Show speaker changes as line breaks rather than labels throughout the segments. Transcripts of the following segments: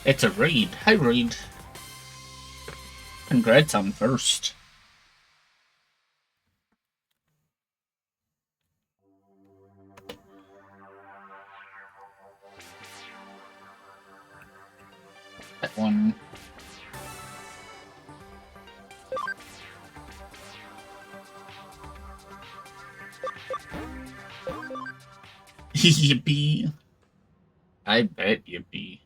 It's a raid. Hi, raid. Congrats on first. That one. Yippee. I bet you be.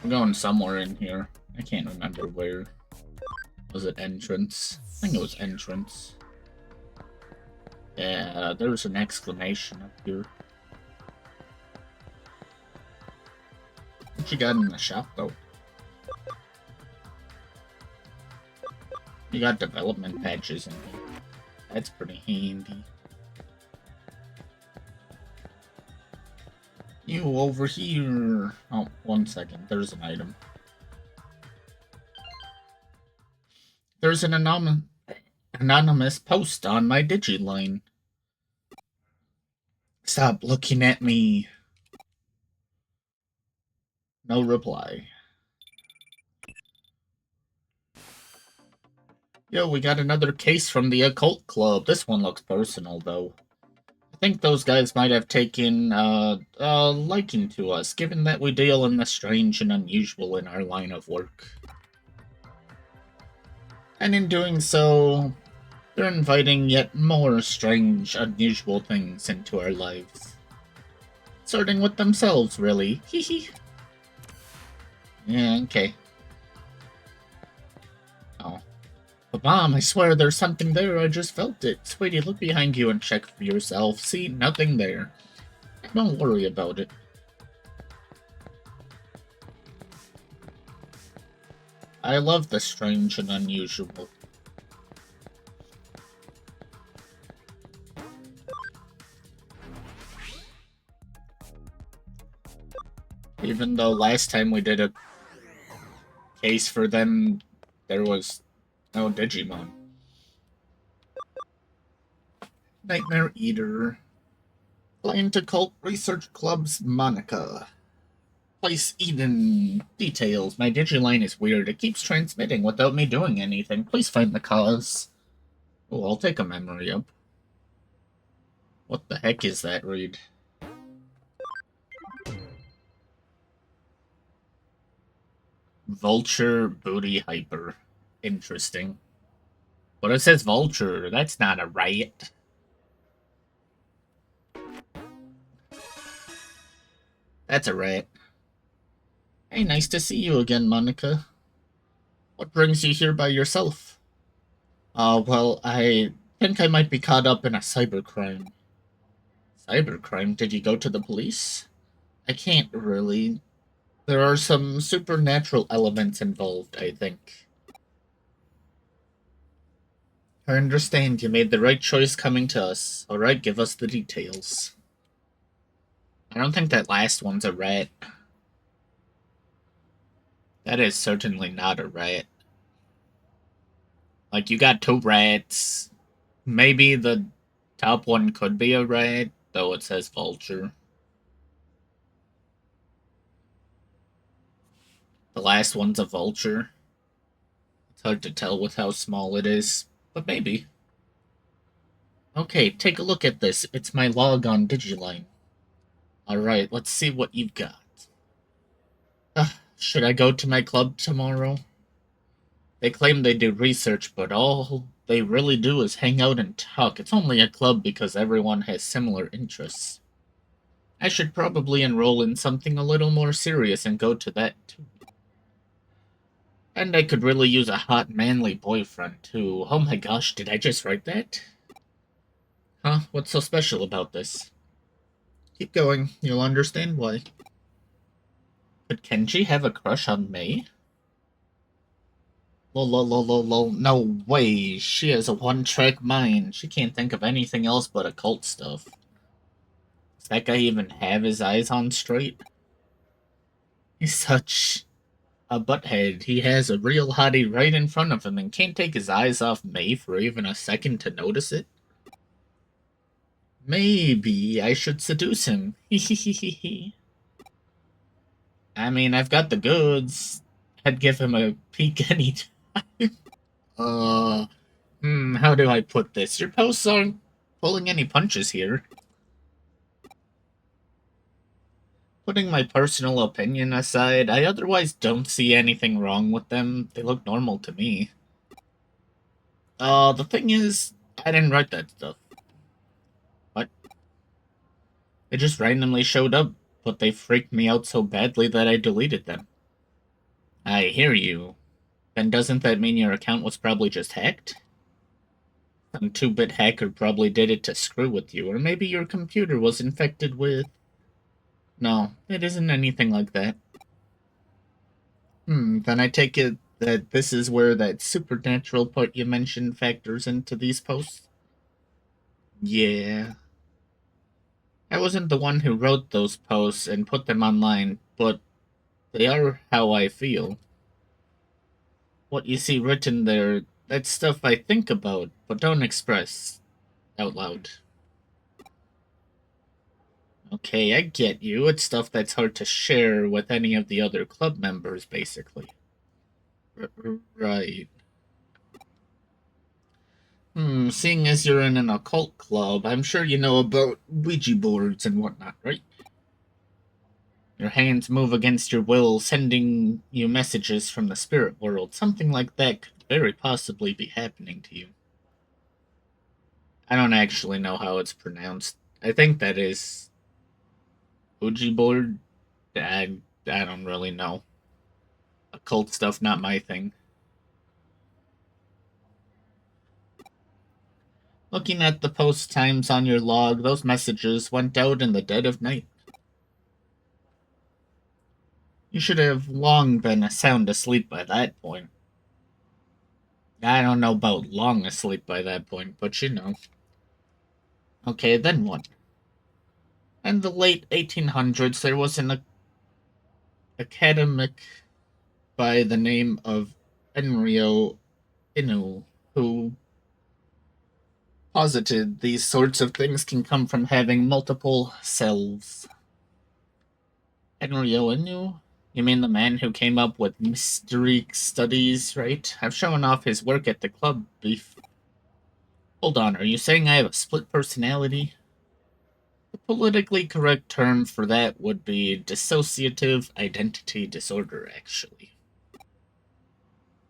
I'm going somewhere in here. I can't remember where. Was it entrance? I think it was entrance. Yeah, there's an exclamation up here. What you got in the shop, though? You got development patches in here. That's pretty handy. You over here. Oh, 1 second. There's an item. There's an anonymous post on my Digiline. Stop looking at me. No reply. Yo, we got another case from the occult club. This one looks personal, though. I think those guys might have taken a liking to us, given that we deal in the strange and unusual in our line of work. And in doing so, they're inviting yet more strange, unusual things into our lives. Starting with themselves, really. Hee hee. Yeah, okay. Oh. But Mom, I swear there's something there, I just felt it. Sweetie, look behind you and check for yourself. See, nothing there. Don't worry about it. I love the strange and unusual. Even though last time we did a case for them, there was no Digimon. Nightmare Eater. Client Occult Research Club's Monica. Place Eden. Details. My Digiline is weird. It keeps transmitting without me doing anything. Please find the cause. Oh, I'll take a memory up. What the heck is that, Reed? Vulture Booty Hyper. Interesting. But it says Vulture. That's not a riot. That's a rat. Hey, nice to see you again, Monica. What brings you here by yourself? Well, I think I might be caught up in a cybercrime. Cybercrime? Did you go to the police? I can't really. There are some supernatural elements involved, I think. I understand you made the right choice coming to us. Alright, give us the details. I don't think that last one's a rat. That is certainly not a rat. Like, you got two rats. Maybe the top one could be a rat, though it says vulture. The last one's a vulture. It's hard to tell with how small it is, but maybe. Okay, take a look at this. It's my log on Digiline. Alright, let's see what you've got. Should I go to my club tomorrow? They claim they do research, but all they really do is hang out and talk. It's only a club because everyone has similar interests. I should probably enroll in something a little more serious and go to that too. And I could really use a hot, manly boyfriend too. Oh my gosh, did I just write that? Huh? What's so special about this? Keep going, you'll understand why. Could Kenji have a crush on me? Lol, lol, lol, lol, lol. No way. She has a one-track mind. She can't think of anything else but occult stuff. Does that guy even have his eyes on straight? He's such a butthead. He has a real hottie right in front of him and can't take his eyes off May for even a second to notice it. Maybe I should seduce him. I mean, I've got the goods. I'd give him a peek any time. Uh, how do I put this? Your posts aren't pulling any punches here. Putting my personal opinion aside, I otherwise don't see anything wrong with them. They look normal to me. The thing is, I didn't write that stuff. What? They just randomly showed up, but they freaked me out so badly that I deleted them. I hear you. Then doesn't that mean your account was probably just hacked? Some 2-bit hacker probably did it to screw with you, or maybe your computer was infected with... No, it isn't anything like that. Then I take it that this is where that supernatural part you mentioned factors into these posts? Yeah. I wasn't the one who wrote those posts and put them online, but they are how I feel. What you see written there, that's stuff I think about, but don't express out loud. Okay, I get you. It's stuff that's hard to share with any of the other club members, basically. Right. Seeing as you're in an occult club, I'm sure you know about Ouija boards and whatnot, right? Your hands move against your will, sending you messages from the spirit world. Something like that could very possibly be happening to you. I don't actually know how it's pronounced. I think that is Ouija board. I don't really know. Occult stuff, not my thing. Looking at the post times on your log, those messages went out in the dead of night. You should have long been sound asleep by that point. I don't know about long asleep by that point, but you know. Okay, then what? In the late 1800s, there was an academic by the name of Enryo Inu who posited these sorts of things can come from having multiple selves. Enryo Inu? You mean the man who came up with mystery studies, right? I've shown off his work at the club beef. Hold on, are you saying I have a split personality? The politically correct term for that would be dissociative identity disorder, actually.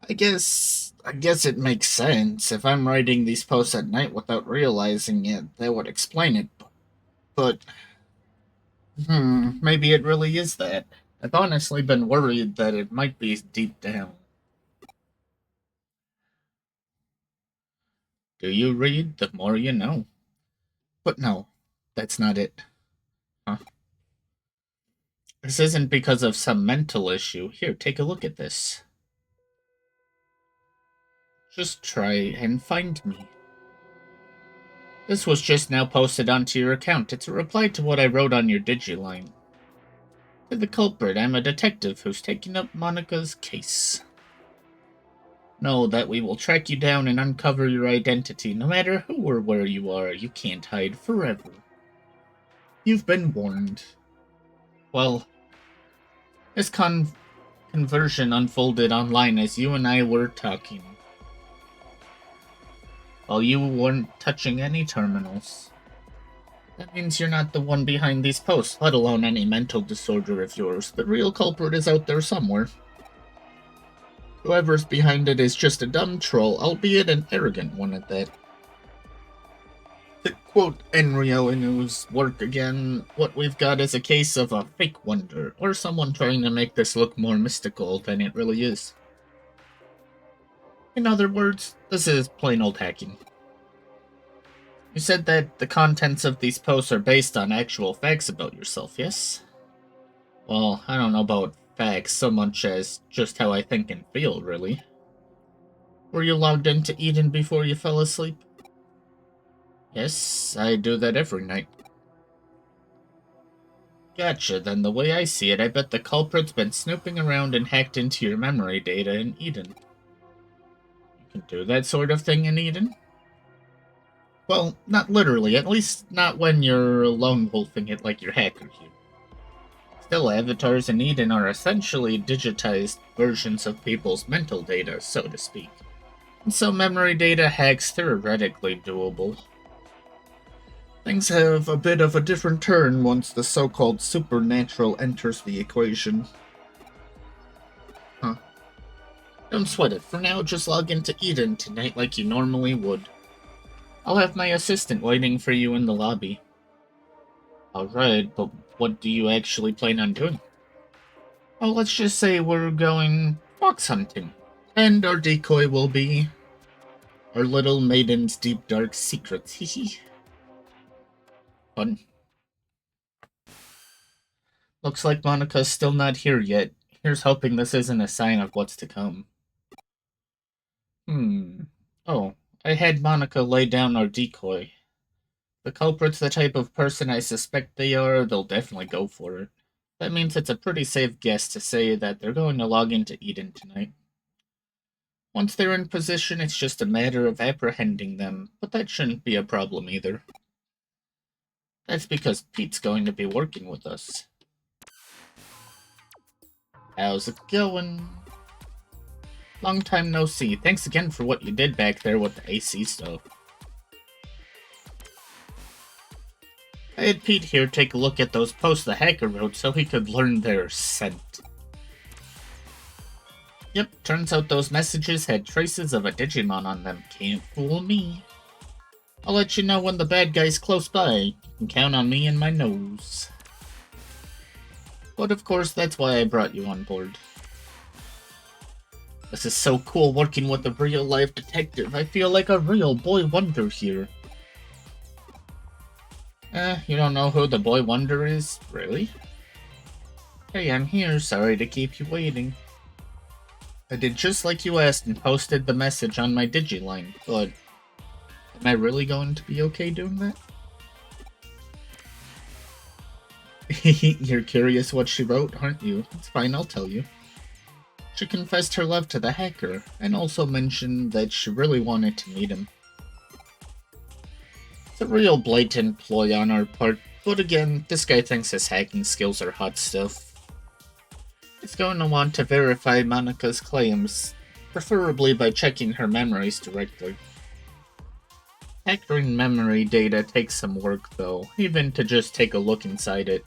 I guess it makes sense. If I'm writing these posts at night without realizing it, that would explain it. But maybe it really is that. I've honestly been worried that it might be deep down. Do you read? The more you know. But no, that's not it. Huh? This isn't because of some mental issue. Here, take a look at this. Just try and find me. This was just now posted onto your account. It's a reply to what I wrote on your Digiline. To the culprit, I'm a detective who's taking up Monica's case. Know that we will track you down and uncover your identity. No matter who or where you are, you can't hide forever. You've been warned. Well, this conversion unfolded online as you and I were talking. While you weren't touching any terminals. That means you're not the one behind these posts, let alone any mental disorder of yours. The real culprit is out there somewhere. Whoever's behind it is just a dumb troll, albeit an arrogant one at that. To quote Enryo Inu's work again, what we've got is a case of a fake wonder, or someone trying to make this look more mystical than it really is. In other words, this is plain old hacking. You said that the contents of these posts are based on actual facts about yourself, yes? Well, I don't know about facts so much as just how I think and feel, really. Were you logged into Eden before you fell asleep? Yes, I do that every night. Gotcha, then the way I see it, I bet the culprit's been snooping around and hacked into your memory data in Eden. You can do that sort of thing in Eden? Well, not literally, at least not when you're lone wolfing it like your hacker here. Still, avatars in Eden are essentially digitized versions of people's mental data, so to speak. And so memory data hacks theoretically doable. Things have a bit of a different turn once the so-called supernatural enters the equation. Huh. Don't sweat it. For now, just log into Eden tonight like you normally would. I'll have my assistant waiting for you in the lobby. Alright, but what do you actually plan on doing? Oh, let's just say we're going fox hunting. And our decoy will be our little maiden's deep dark secrets. Hehe. Fun. Looks like Monica's still not here yet. Here's hoping this isn't a sign of what's to come. Hmm. Oh, I had Monica lay down our decoy. The culprit's the type of person I suspect they are, they'll definitely go for it. That means it's a pretty safe guess to say that they're going to log into Eden tonight. Once they're in position, it's just a matter of apprehending them, but that shouldn't be a problem either. That's because Pete's going to be working with us. How's it going? Long time no see. Thanks again for what you did back there with the AC stuff. I had Pete here take a look at those posts the hacker wrote so he could learn their scent. Yep, turns out those messages had traces of a Digimon on them. Can't fool me. I'll let you know when the bad guy's close by. You can count on me and my nose. But of course, that's why I brought you on board. This is so cool working with a real-life detective. I feel like a real boy wonder here. You don't know who the boy wonder is? Really? Hey, I'm here. Sorry to keep you waiting. I did just like you asked and posted the message on my Digiline, but am I really going to be okay doing that? You're curious what she wrote, aren't you? It's fine, I'll tell you. She confessed her love to the hacker, and also mentioned that she really wanted to meet him. It's a real blatant ploy on our part, but again, this guy thinks his hacking skills are hot stuff. He's going to want to verify Monica's claims, preferably by checking her memories directly. Hacking memory data takes some work though, even to just take a look inside it.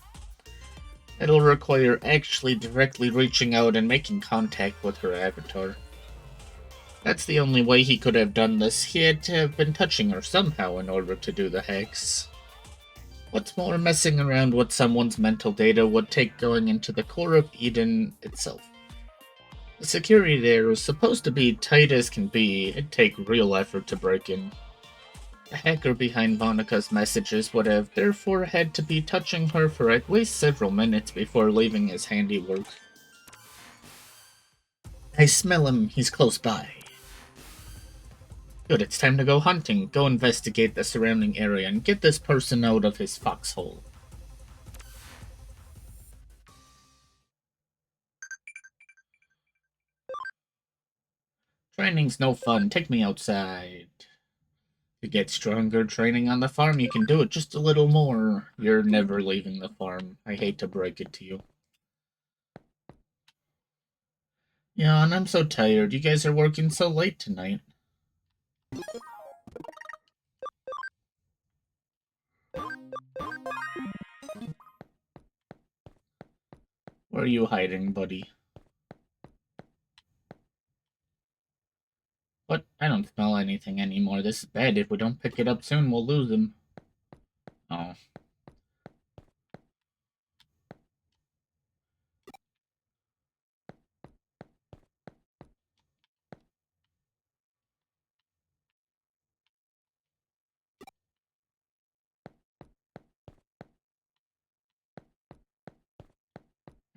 It'll require actually directly reaching out and making contact with her avatar. That's the only way he could have done this. He had to have been touching her somehow in order to do the hacks. What's more, messing around with someone's mental data would take going into the core of Eden itself. The security there is supposed to be tight as can be. It'd take real effort to break in. The hacker behind Monica's messages would have therefore had to be touching her for at least several minutes before leaving his handiwork. I smell him, he's close by. Good, it's time to go hunting. Go investigate the surrounding area and get this person out of his foxhole. Training's no fun, take me outside. To get stronger training on the farm, you can do it just a little more. You're never leaving the farm. I hate to break it to you. Yeah, and I'm so tired. You guys are working so late tonight. Where are you hiding, buddy? What? I don't smell anything anymore. This is bad. If we don't pick it up soon, we'll lose him. Oh.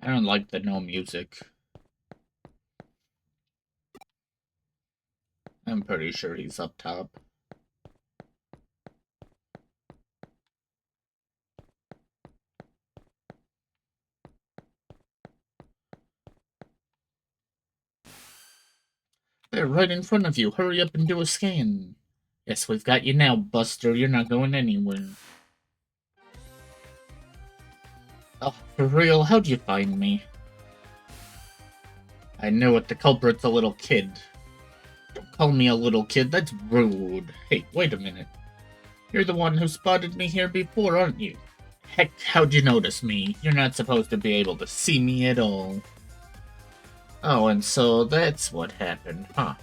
I don't like the no music. I'm pretty sure he's up top. They're right in front of you. Hurry up and do a scan. Yes, we've got you now, Buster. You're not going anywhere. Oh, for real? How'd you find me? I know it. The culprit's a little kid. Don't call me a little kid. That's rude. Hey, wait a minute. You're the one who spotted me here before, aren't you? Heck, how'd you notice me? You're not supposed to be able to see me at all. Oh, and so that's what happened, huh?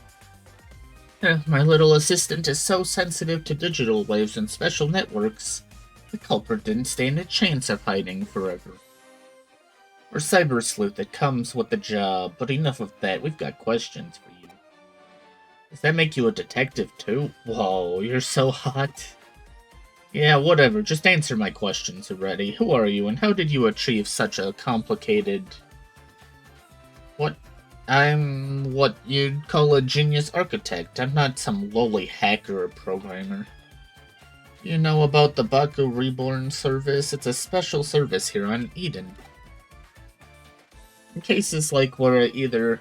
My little assistant is so sensitive to digital waves and special networks. The culprit didn't stand a chance of hiding forever. Or Cybersleuth that comes with the job, but enough of that, we've got questions for you. Does that make you a detective too? Whoa, you're so hot. Yeah, whatever, just answer my questions already. Who are you, and how did you achieve such a complicated... What? I'm what you'd call a genius architect. I'm not some lowly hacker or programmer. You know about the Baku Reborn service? It's a special service here on Eden. In cases like where either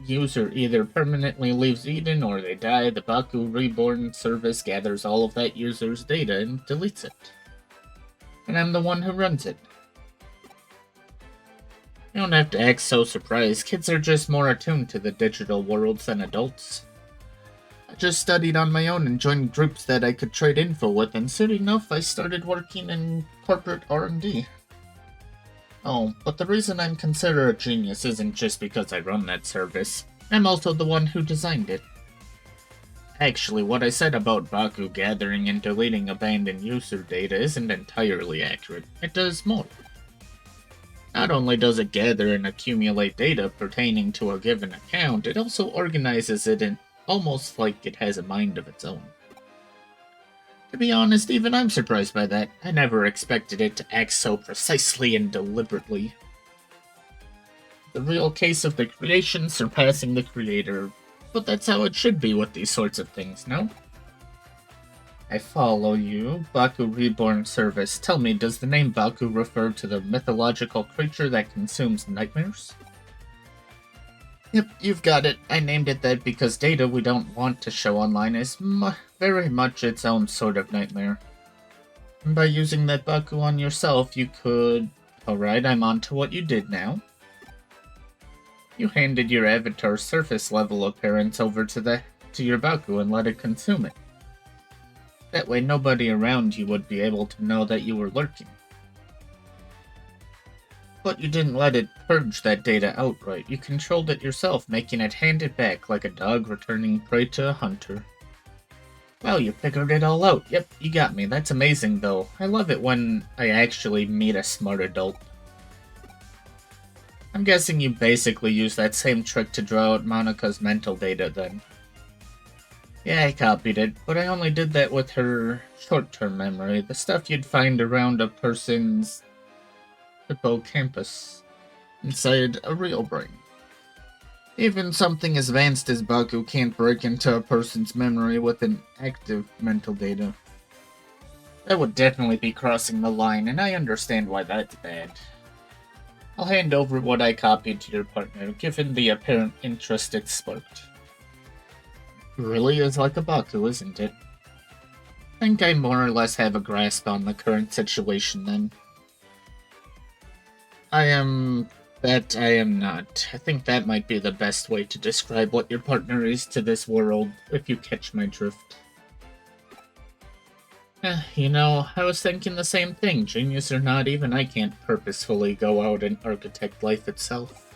user either permanently leaves Eden or they die, the Baku Reborn service gathers all of that user's data and deletes it. And I'm the one who runs it. You don't have to act so surprised. Kids are just more attuned to the digital worlds than adults. I just studied on my own and joined groups that I could trade info with, and soon enough I started working in corporate R&D. Oh, but the reason I'm considered a genius isn't just because I run that service. I'm also the one who designed it. Actually, what I said about Baku gathering and deleting abandoned user data isn't entirely accurate. It does more. Not only does it gather and accumulate data pertaining to a given account, it also organizes it in almost like it has a mind of its own. To be honest, even I'm surprised by that. I never expected it to act so precisely and deliberately. The real case of the creation surpassing the creator, but that's how it should be with these sorts of things, no? I follow you. Baku Reborn Service. Tell me, does the name Baku refer to the mythological creature that consumes nightmares? Yep, you've got it. I named it that because data we don't want to show online is very much its own sort of nightmare. And by using that Baku on yourself, you could... Alright, I'm on to what you did now. You handed your avatar's surface level appearance over to your Baku and let it consume it. That way nobody around you would be able to know that you were lurking. But you didn't let it purge that data outright. You controlled it yourself, making it hand it back like a dog returning prey to a hunter. Well, you figured it all out. Yep, you got me. That's amazing, though. I love it when I actually meet a smart adult. I'm guessing you basically used that same trick to draw out Monica's mental data, then. Yeah, I copied it, but I only did that with her short-term memory, the stuff you'd find around a person's hippocampus inside a real brain. Even something as advanced as Baku can't break into a person's memory with an active mental data. That would definitely be crossing the line, and I understand why that's bad. I'll hand over what I copied to your partner, given the apparent interest it sparked. Really is like a Baku, isn't it? I think I more or less have a grasp on the current situation then. I am not. I think that might be the best way to describe what your partner is to this world, if you catch my drift. You know, I was thinking the same thing. Genius or not, even I can't purposefully go out and architect life itself.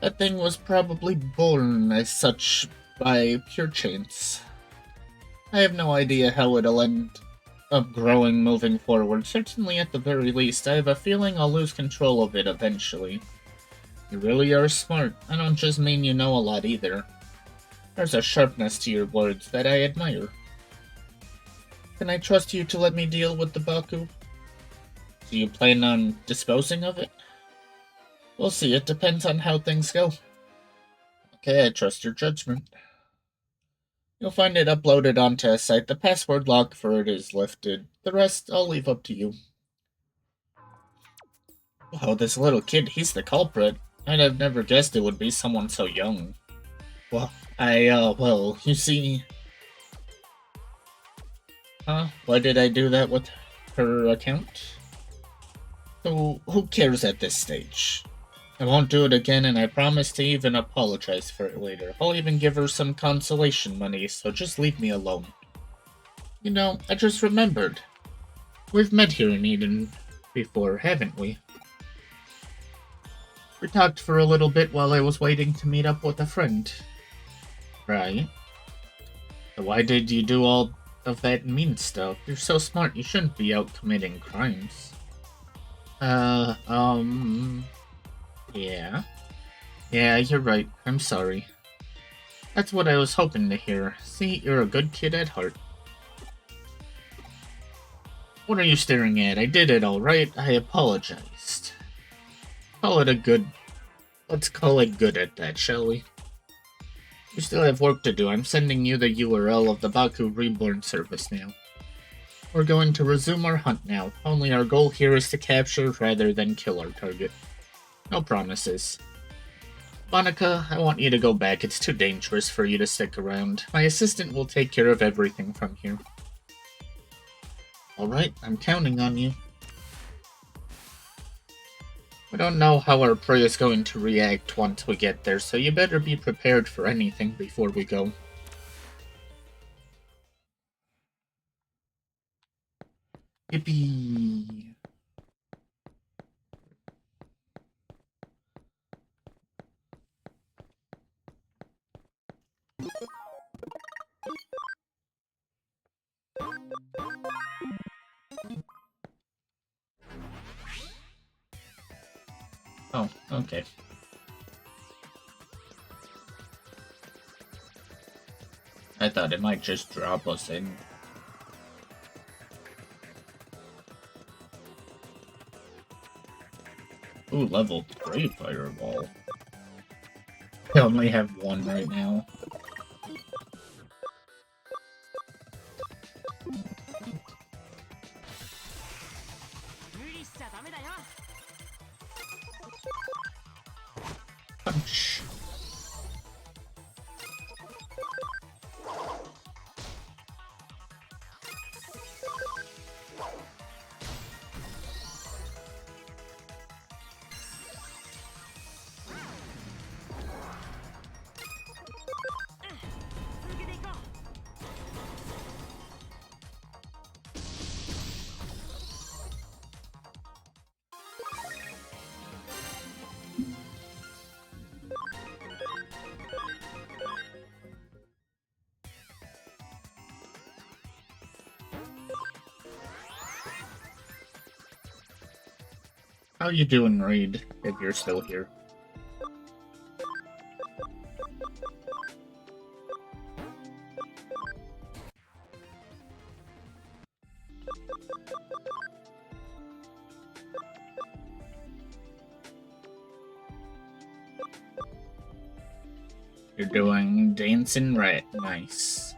That thing was probably born as such by pure chance. I have no idea how it'll end up growing moving forward. Certainly at the very least, I have a feeling I'll lose control of it eventually. You really are smart. I don't just mean you know a lot either. There's a sharpness to your words that I admire. Can I trust you to let me deal with the Baku? Do you plan on disposing of it? We'll see, it depends on how things go. Okay, I trust your judgment. You'll find it uploaded onto a site. The password lock for it is lifted. The rest, I'll leave up to you. Wow, this little kid, he's the culprit. I'd have never guessed it would be someone so young. Well, well, you see... Huh? Why did I do that with her account? So, who cares at this stage? I won't do it again, and I promise to even apologize for it later. I'll even give her some consolation money, so just leave me alone. You know, I just remembered. We've met here in Eden before, haven't we? We talked for a little bit while I was waiting to meet up with a friend. Right. So why did you do all of that mean stuff? You're so smart, you shouldn't be out committing crimes. Yeah. Yeah, you're right. I'm sorry. That's what I was hoping to hear. See, you're a good kid at heart. What are you staring at? I did it all right. I apologized. Call it a good... Let's call it good at that, shall we? You still have work to do. I'm sending you the URL of the Baku Reborn service now. We're going to resume our hunt now. Only our goal here is to capture rather than kill our target. No promises. Monica, I want you to go back. It's too dangerous for you to stick around. My assistant will take care of everything from here. Alright, I'm counting on you. We don't know how our prey is going to react once we get there, so you better be prepared for anything before we go. Yippee! Oh, okay. I thought it might just drop us in. Ooh, level 3 fireball. I only have one right now. Punch. How you doing, Reed, if you're still here? You're doing dancing right. Nice.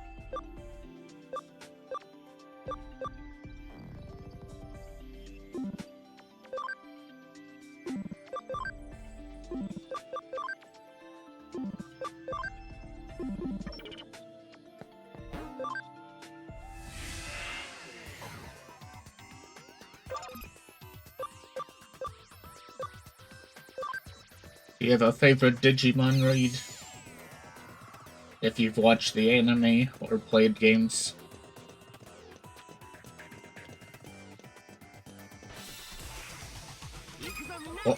Do you have a favorite Digimon, Reed? If you've watched the anime or played games. Oh.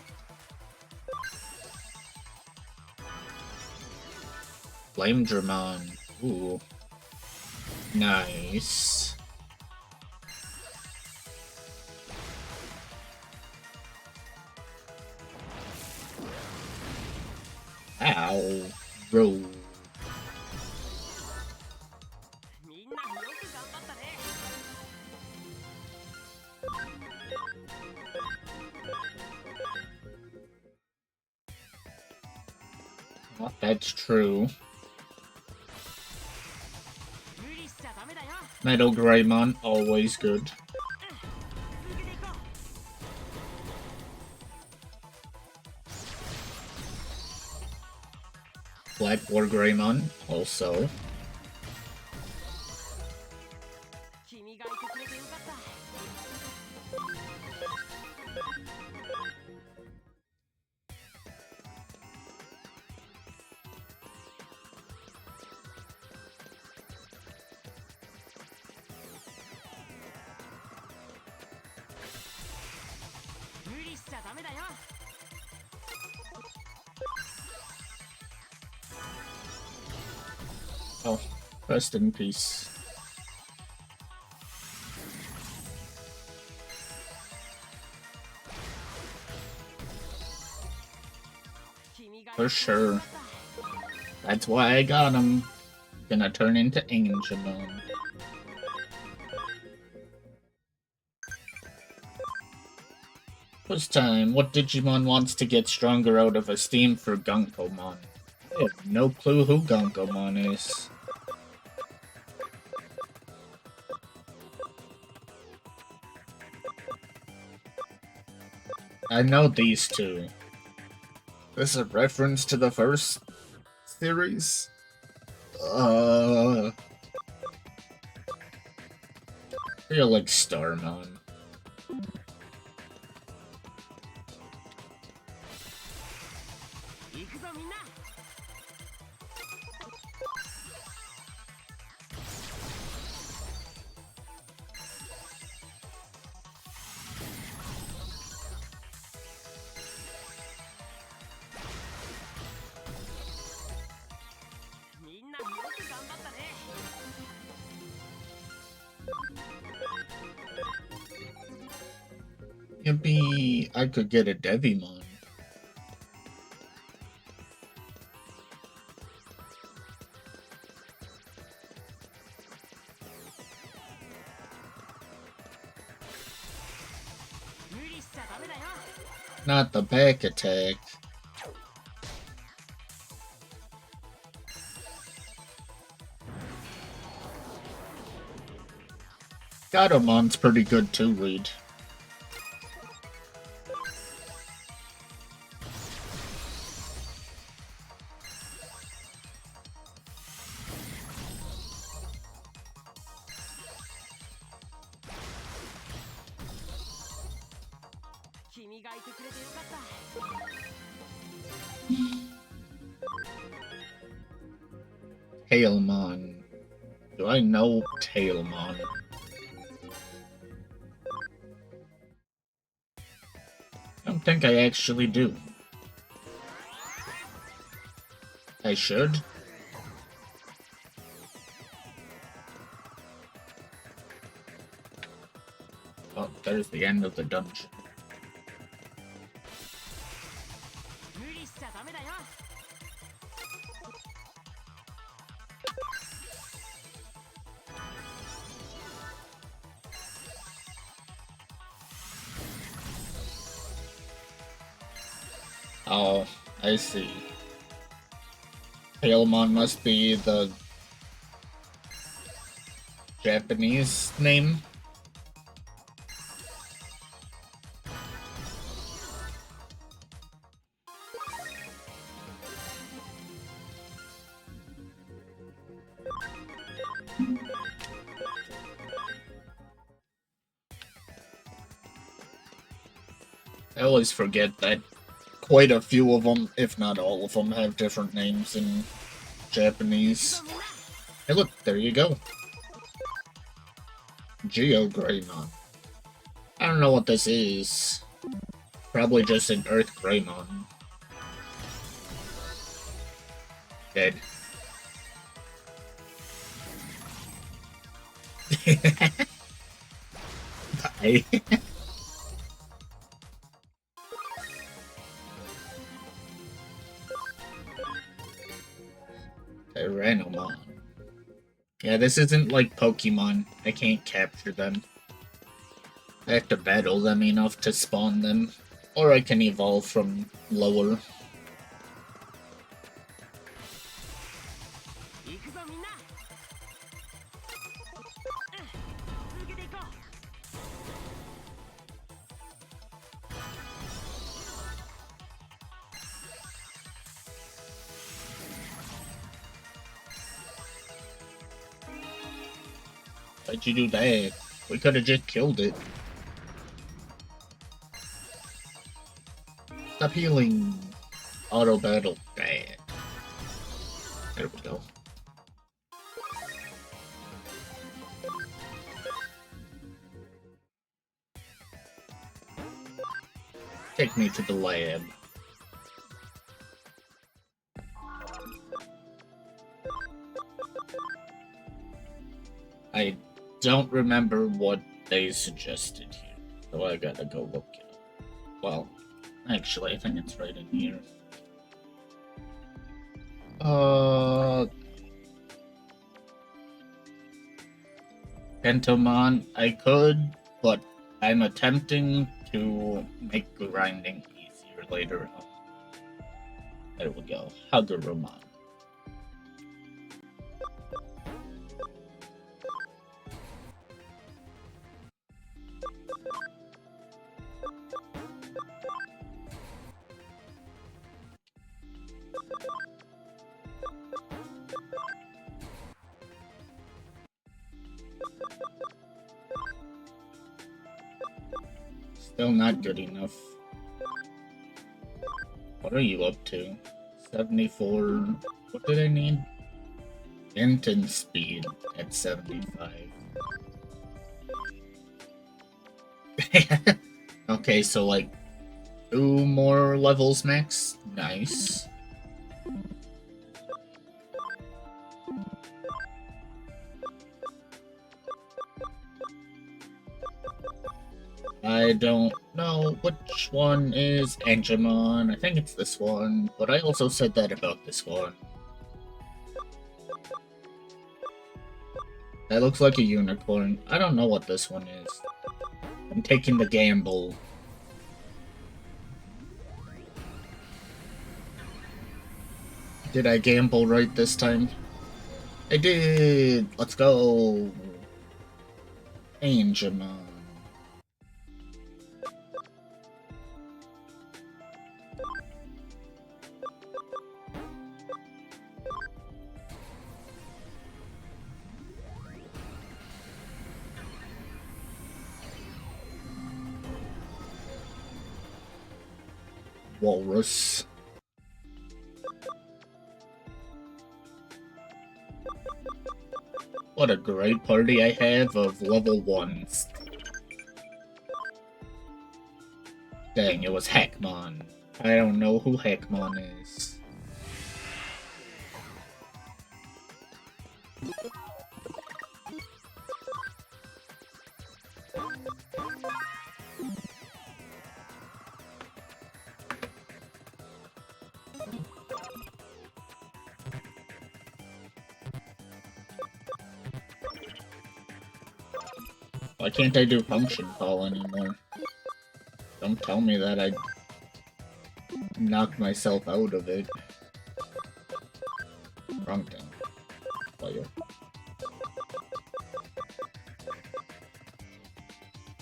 Flame Dramon. Ooh. Nice. Ow. Roll. Well, that's true. Metal Greymon, always good. Black War Greymon, also. Oh, rest in peace. For sure. That's why I got him. Gonna turn into Angemon. This time, what Digimon wants to get stronger out of esteem for Gunkomon? I have no clue who Gunkomon is. I know these two. This is a reference to the first series? Feel like Starmon. Maybe I could get a Devimon. Not the back attack. Gatomon's pretty good too, Reed. Tailmon. Do I know Tailmon? I don't think I actually do. I should. Oh, there's the end of the dungeon. Oh, I see. Tailmon must be the Japanese name. I always forget that quite a few of them, if not all of them, have different names in Japanese. Hey look, there you go. Geogreymon. I don't know what this is. Probably just an Earth Greymon. Dead. Bye. Tyrannomon. Yeah, this isn't like Pokemon. I can't capture them. I have to battle them enough to spawn them. Or I can evolve from lower. Why'd you do that? We could have just killed it. Stop healing. Auto battle. Bad. There we go. take me to the lab. I don't remember what they suggested here, so I gotta go look it up. Well, actually, I think it's right in here. Pentomon, I could, but I'm attempting to make grinding easier later on. There we go. Hagurumon. Still not good enough. What are you up to? 74. What did I need? Engine speed at 75. Okay, so like 2 more levels max. Nice. I don't know which one is Angemon. I think it's this one, but I also said that about this one. That looks like a unicorn. I don't know what this one is. I'm taking the gamble. Did I gamble right this time? I did! Let's go! Angemon. Walrus. What a great party I have of level 1s. Dang, it was Hackmon. I don't know who Hackmon is. Why can't I do function call anymore? Don't tell me that I knocked myself out of it. Wrong thing. Player.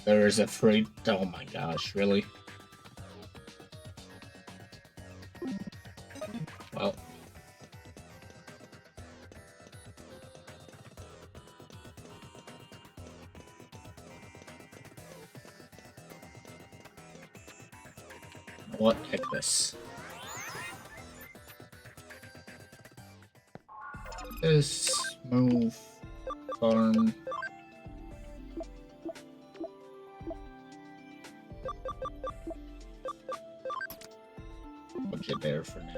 There is a free. Oh my gosh, really? Well. What? Heck this. This move. Farm. Put you there for now.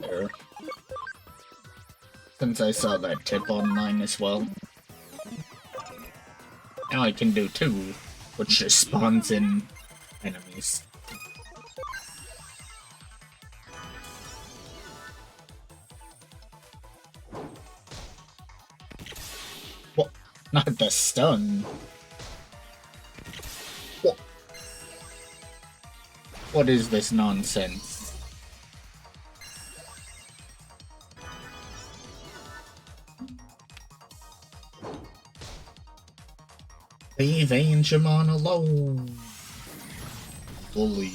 There. Since I saw that tip online as well. Now I can do 2, which just spawns in enemies. What? Not the stun. What? What is this nonsense? Leave Angemon alone. Bully.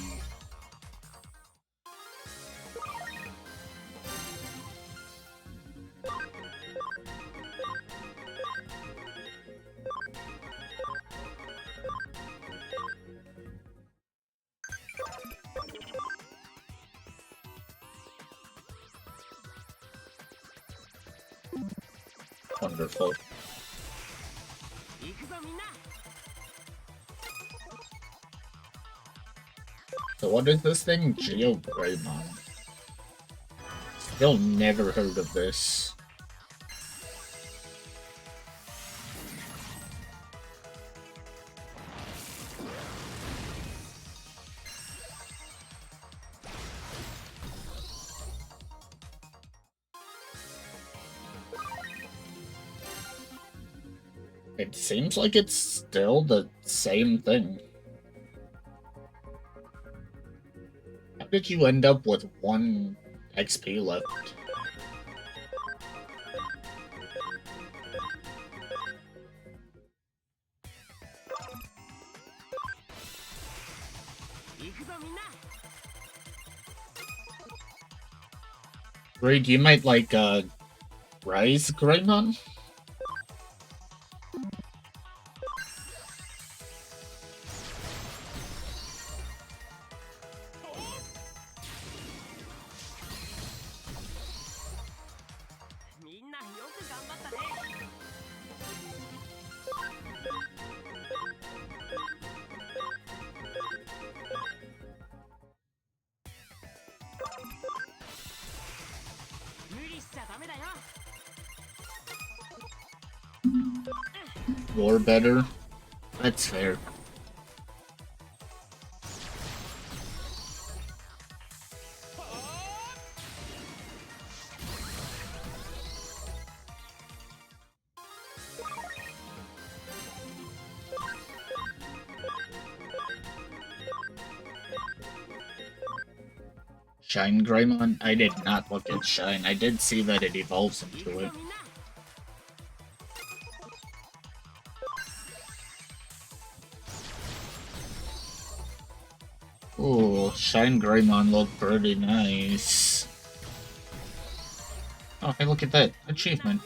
Wonderful. So what is this thing? Geogreymon. Still never heard of this. It seems like it's still the same thing. How did you end up with 1 XP left? Great, you might like, Rise Greymon? War better? That's fair. Shine Greymon? I did not look at Shine. I did see that it evolves into it. Ooh, Shine Greymon look pretty nice. Oh, hey, look at that. Achievement.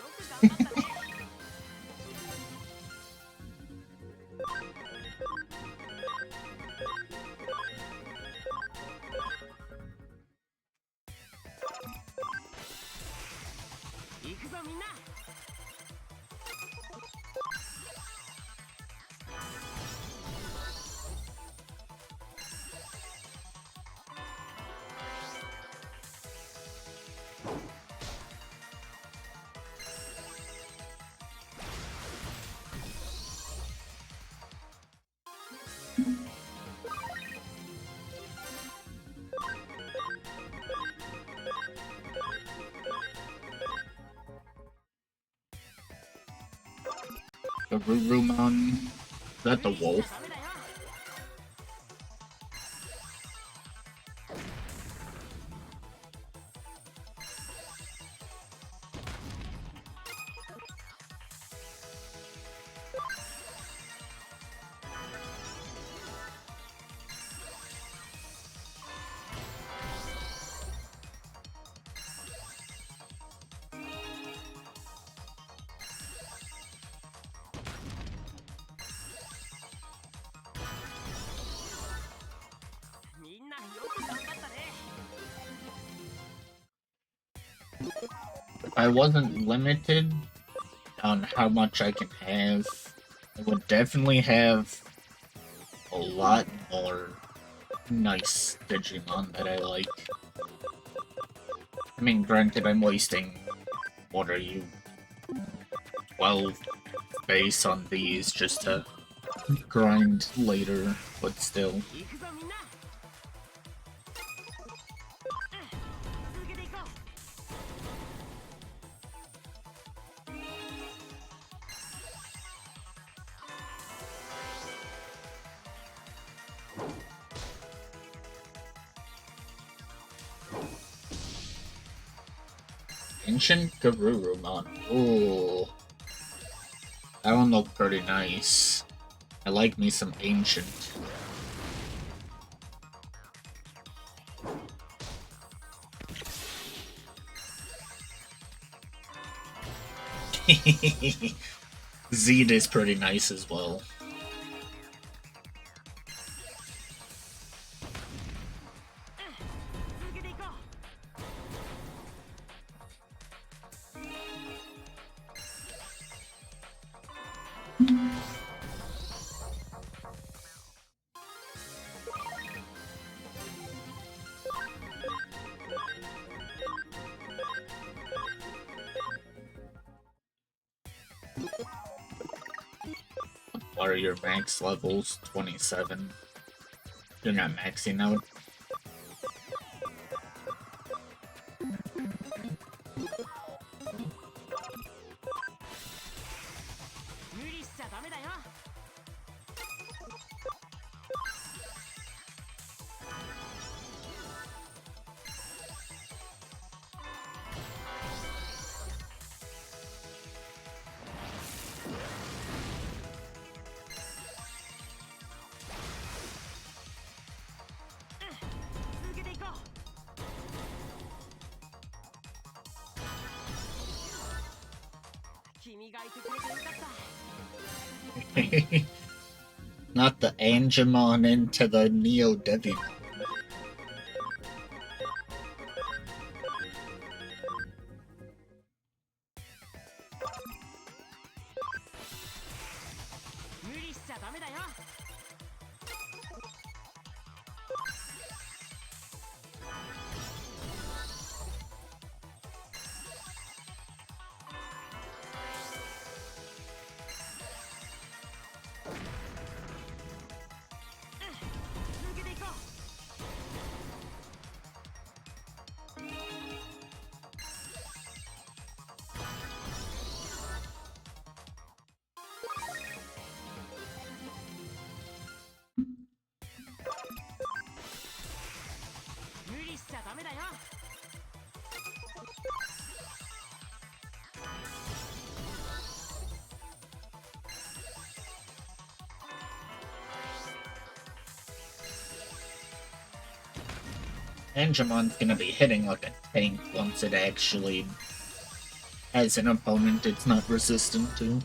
The Rurumon. Is that the wolf? If I wasn't limited on how much I can have, I would definitely have a lot more nice Digimon that I like. I mean, granted, I'm wasting, what are you, 12 base on these just to grind later, but still. Ancient Garurumon. Ooh. That one looked pretty nice. I like me some Ancient. Zed is pretty nice as well. What are your max levels? 27. You're not maxing out. Not the Angemon into the Neo Devimon. Angemon's gonna be hitting like a tank once it actually has an opponent it's not resistant to.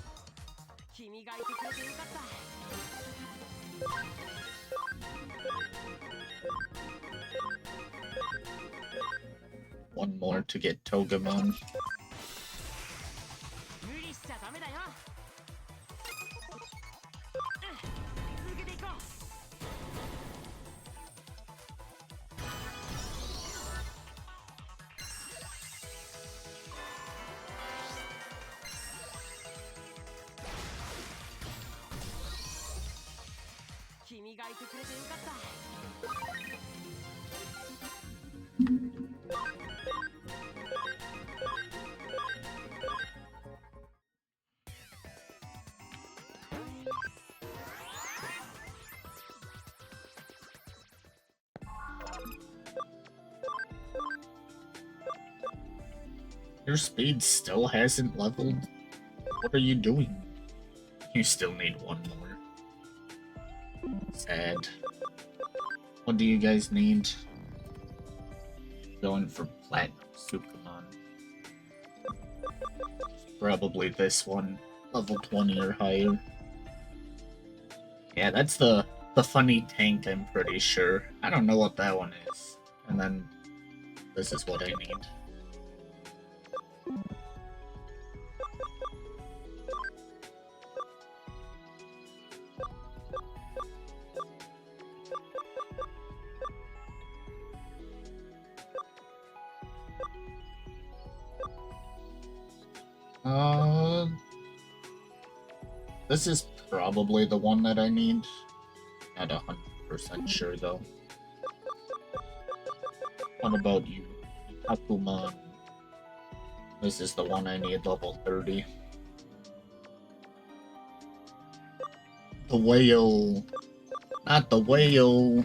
One more to get Togemon. Your speed still hasn't leveled? What are you doing? You still need one more. Sad. What do you guys need? Going for Platinum Sukamon. Probably this one. Level 20 or higher. Yeah, that's the funny tank, I'm pretty sure. I don't know what that one is. And then this is what I need. This is probably the one that I need. Not 100% sure though. What about you, Hakumon? This is the one I need, level 30. The whale. Not the whale.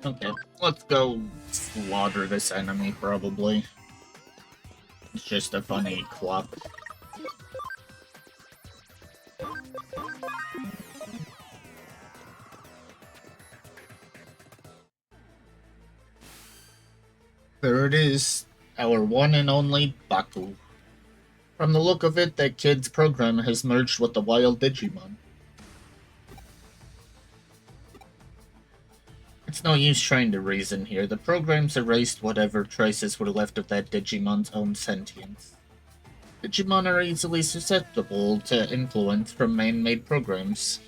Okay, let's go slaughter this enemy, probably. It's just a funny clock. There it is, our one and only Baku. From the look of it, that kid's program has merged with the wild Digimon. It's no use trying to reason here. The program's erased whatever traces were left of that Digimon's own sentience. Digimon are easily susceptible to influence from man-made programs.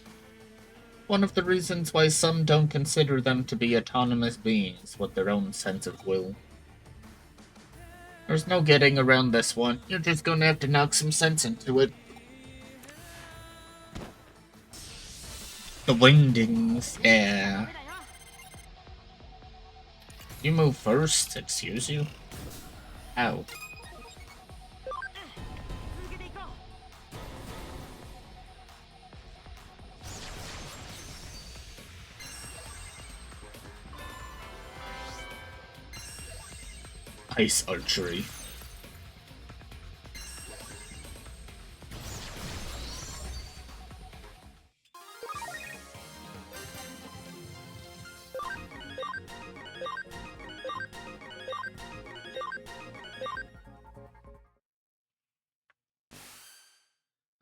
One of the reasons why some don't consider them to be autonomous beings with their own sense of will. There's no getting around this one. You're just gonna have to knock some sense into it. The wingdings, yeah. You move first, excuse you? Ow. Ice archery.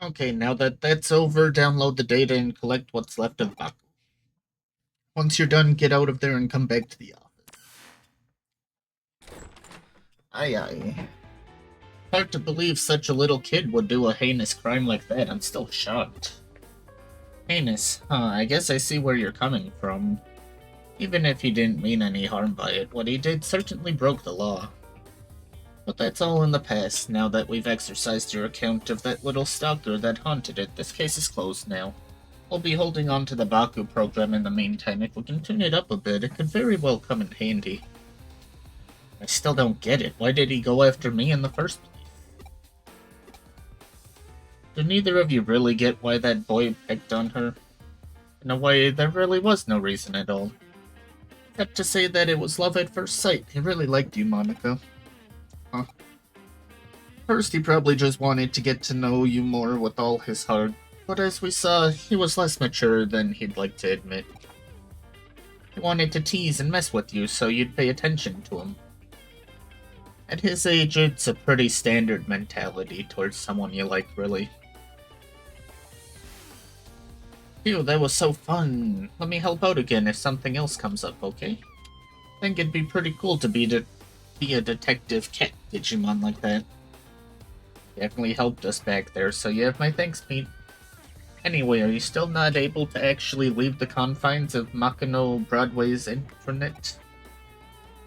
Okay, now that that's over, download the data and collect what's left of Baku. Once you're done, get out of there and come back to the office. Aye aye. Hard to believe such a little kid would do a heinous crime like that. I'm still shocked. Heinous, huh? I guess I see where you're coming from. Even if he didn't mean any harm by it, what he did certainly broke the law. But that's all in the past. Now that we've exercised your account of that little stalker that haunted it, this case is closed now. We'll be holding on to the Baku program in the meantime. If we can tune it up a bit, it could very well come in handy. I still don't get it. Why did he go after me in the first place? Do neither of you really get why that boy picked on her? In a way, there really was no reason at all. Except to say that it was love at first sight. He really liked you, Monica. Huh. First, he probably just wanted to get to know you more with all his heart. But as we saw, he was less mature than he'd like to admit. He wanted to tease and mess with you so you'd pay attention to him. At his age, it's a pretty standard mentality towards someone you like, really. Phew, that was so fun. Let me help out again if something else comes up, okay? I think it'd be pretty cool to be a detective cat Digimon like that. You definitely helped us back there, so you have my thanks, Pete. Anyway, are you still not able to actually leave the confines of Makino Broadway's intranet?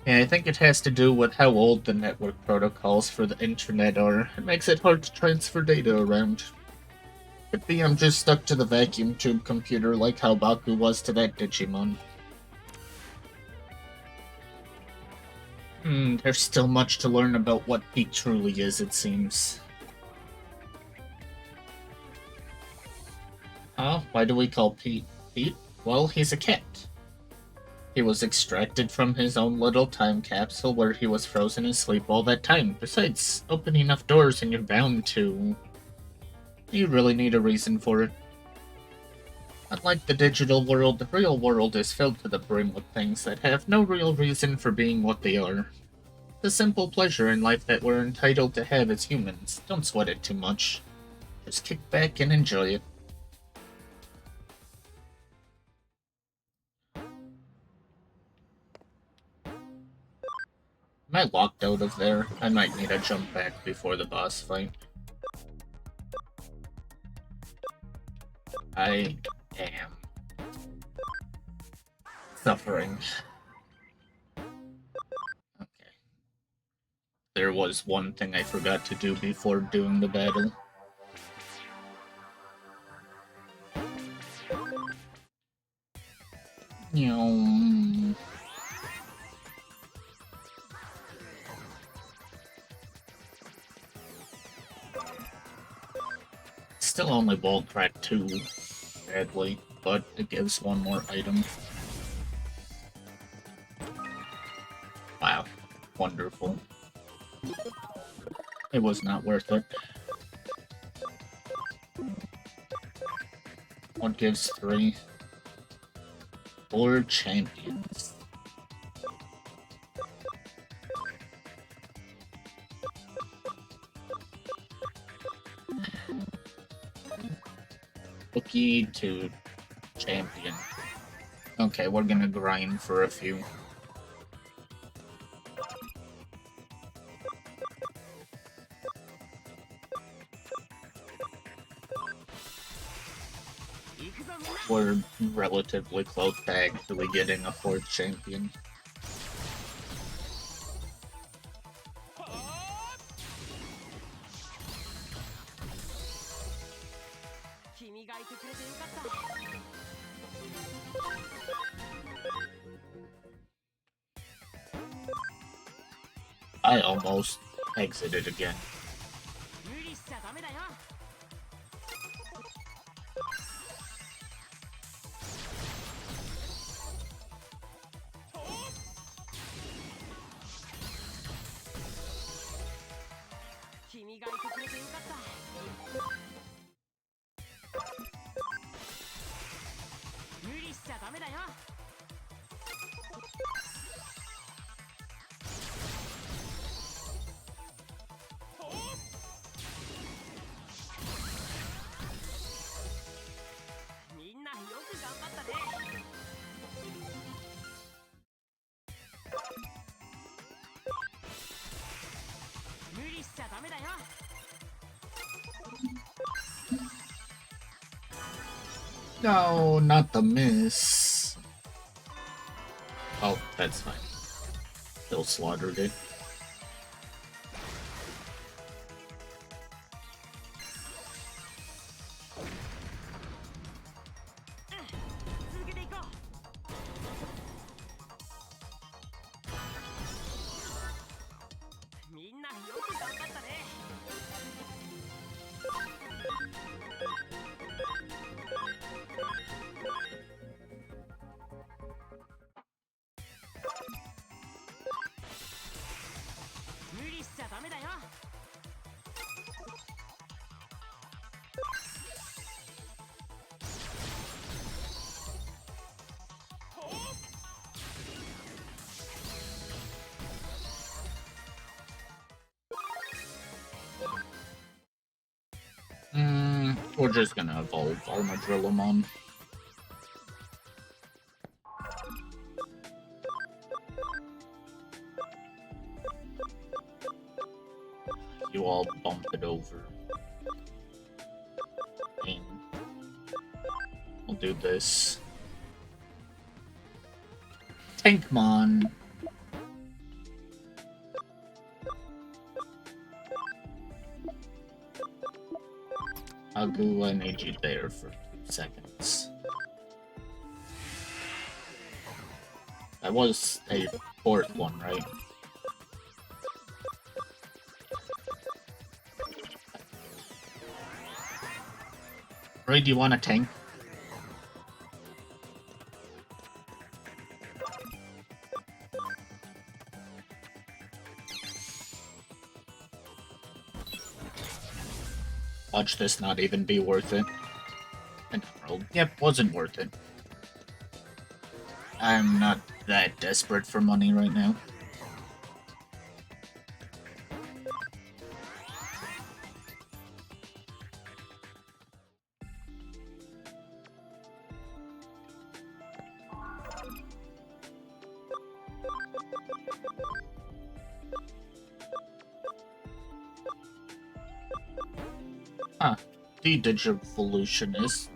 Yeah, I think it has to do with how old the network protocols for the internet are. It makes it hard to transfer data around. Could be I'm just stuck to the vacuum tube computer like how Baku was to that Digimon. There's still much to learn about what Pete truly is, it seems. Why do we call Pete Pete? Well, he's a cat. He was extracted from his own little time capsule where he was frozen asleep all that time. Besides, open enough doors and you're bound to... You really need a reason for it. Unlike the digital world, the real world is filled to the brim with things that have no real reason for being what they are. The simple pleasure in life that we're entitled to have as humans. Don't sweat it too much. Just kick back and enjoy it. Am I locked out of there? I might need to jump back before the boss fight. I am suffering. Okay. There was one thing I forgot to do before doing the battle. Still only ball crack 2, sadly, but it gives one more item. Wow, wonderful. It was not worth it. What gives 3? 4 champions. Cookie to champion. Okay, we're gonna grind for a few. We're relatively close to actually getting a 4th champion. I almost exited again. No, not the miss. Oh, that's fine. Still slaughtered it. We're just gonna evolve Armadrillamon. You all bump it over. And we'll do this. Tankmon. Agu, I need you there for 2 seconds. That was a 4th one, right? Ray, do you want a tank? Watch this not even be worth it. An emerald. Yep, wasn't worth it. I'm not that desperate for money right now. Huh. The Digivolution is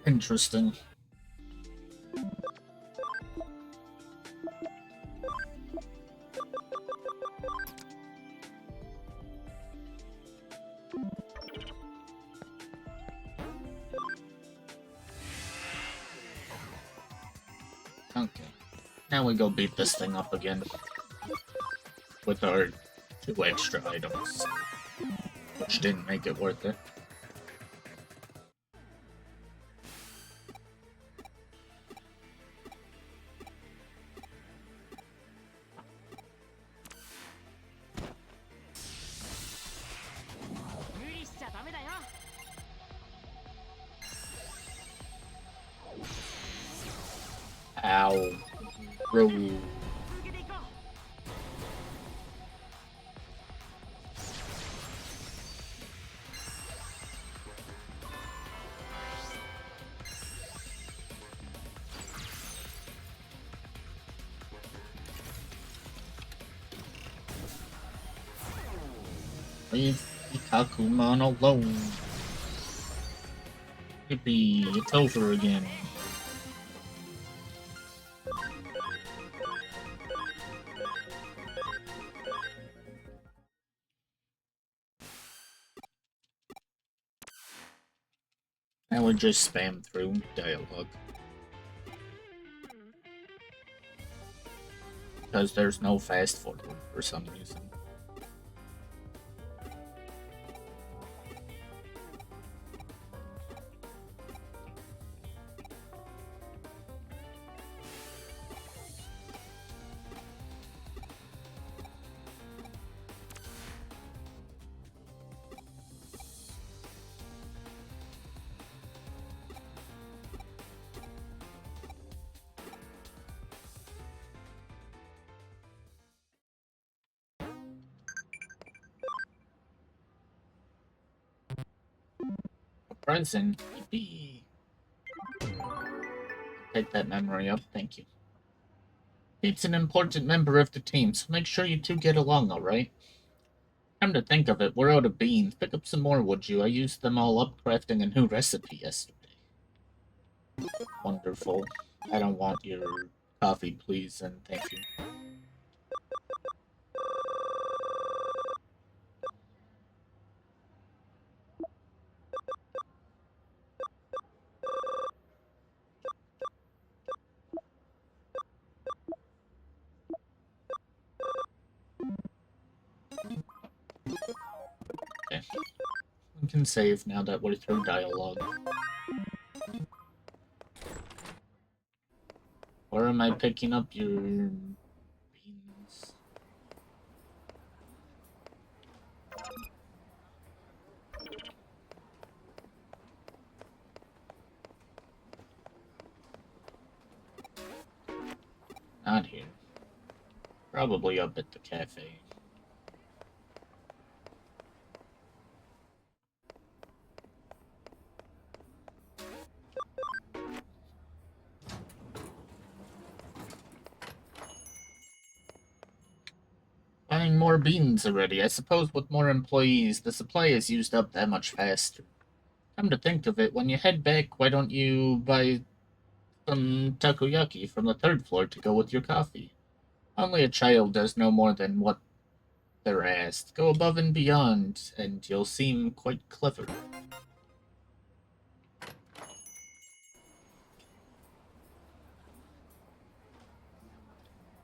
interesting. Okay. Now we go beat this thing up again. With our 2 extra items. Which didn't make it worth it. Ow. Roll. Leave Ikakumon alone. Yippee, it's over again. I would just spam through dialogue. Because there's no fast forward for some reason. Present. Yippee. Take that memory up, thank you. Pete's an important member of the team, so make sure you two get along, alright? Come to think of it, we're out of beans. Pick up some more, would you? I used them all up crafting a new recipe yesterday. Wonderful. I don't want your coffee, please, and thank you. Okay. We can save now that we're through dialogue. Or am I picking up your beans? Not here. Probably up at the cafe. Buying more beans already. I suppose with more employees, the supply is used up that much faster. Come to think of it, when you head back, why don't you buy some takoyaki from the third floor to go with your coffee? Only a child does no more than what they're asked. Go above and beyond, and you'll seem quite clever.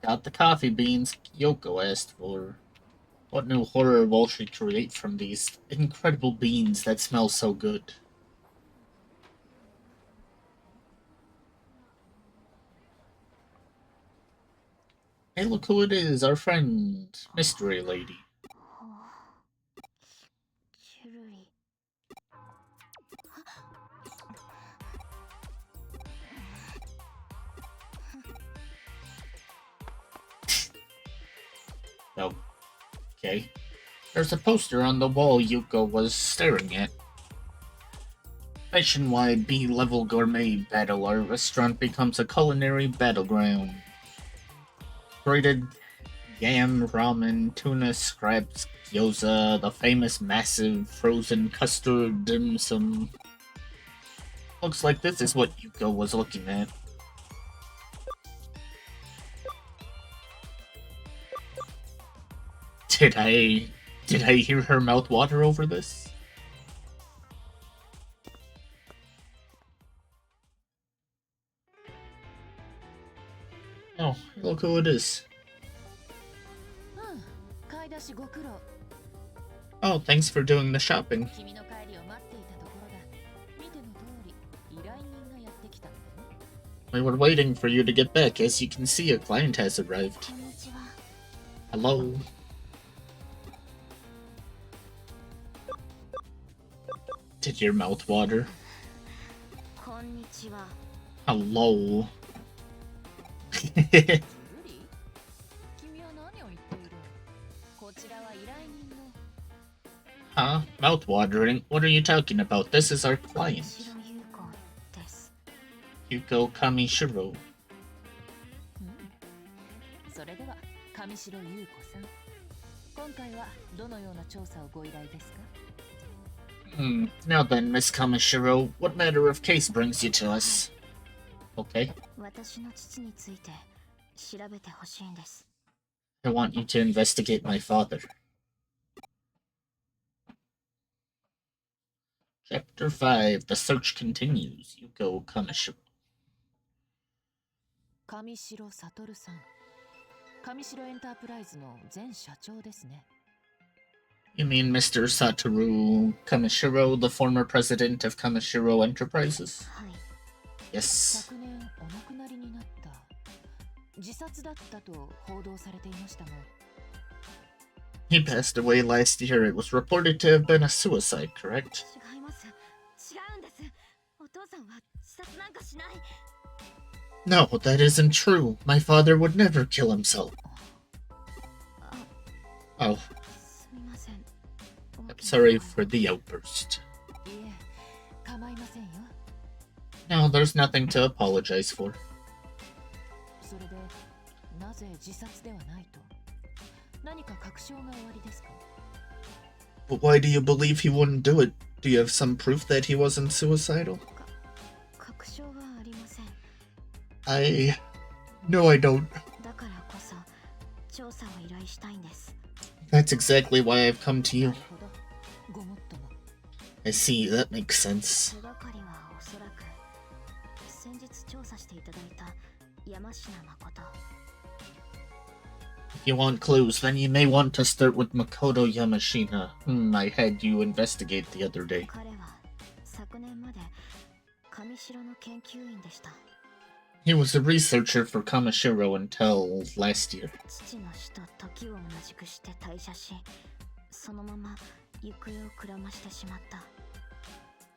Got the coffee beans Kyoko asked for. What new horror will she create from these incredible beans that smell so good? Hey, look who it is, our friend, Mystery Lady. Oh, okay. There's a poster on the wall Yuko was staring at. Nationwide B-level gourmet battle, our restaurant becomes a culinary battleground. Braided yam, ramen, tuna scraps, gyoza, the famous massive frozen custard dim sum. Looks like this is what Yuko was looking at. Did I hear her mouth water over this? Oh, look who it is. Oh, thanks for doing the shopping. We were waiting for you to get back. As you can see, a client has arrived. Hello. Did your mouth water? Hello. Huh? Mouth-watering? What are you talking about? This is our client. Yuko Kamishiro. Now then, Miss Kamishiro, what matter of case brings you to us? Okay. I want you to investigate my father. Chapter 5, The Search Continues. Yuko Kamishiro.
Kamishiro Satoru-san. Kamishiro Enterpriseの前社長ですね。
You mean Mr. Satoru Kamishiro, the former president of Kamishiro Enterprises? Yes.
昨年お亡くなりになった。自殺だったと報道されていましたが。
He passed away last year. It was reported to have been a suicide, correct? No, that isn't true. My father would never kill himself. Oh. I'm sorry for the outburst. No, there's nothing to apologize for. But why do you believe he wouldn't do it? Do you have some proof that he wasn't suicidal? No, I don't. That's exactly why I've come to you. I see, that makes sense. If you want clues, then you may want to start with Makoto Yamashina, I had you investigate the other day. He was a researcher for Kamishiro until last year.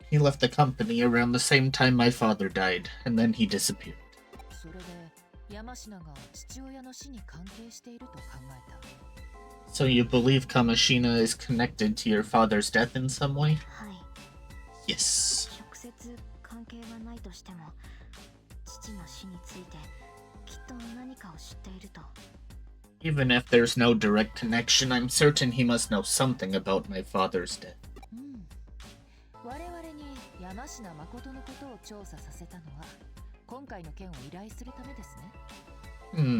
He left the company around the same time my father died, and then he disappeared. So you believe Kamishina is connected to your father's death in some way? Yes. Even if there's no direct connection, I'm certain he must know something about my father's death.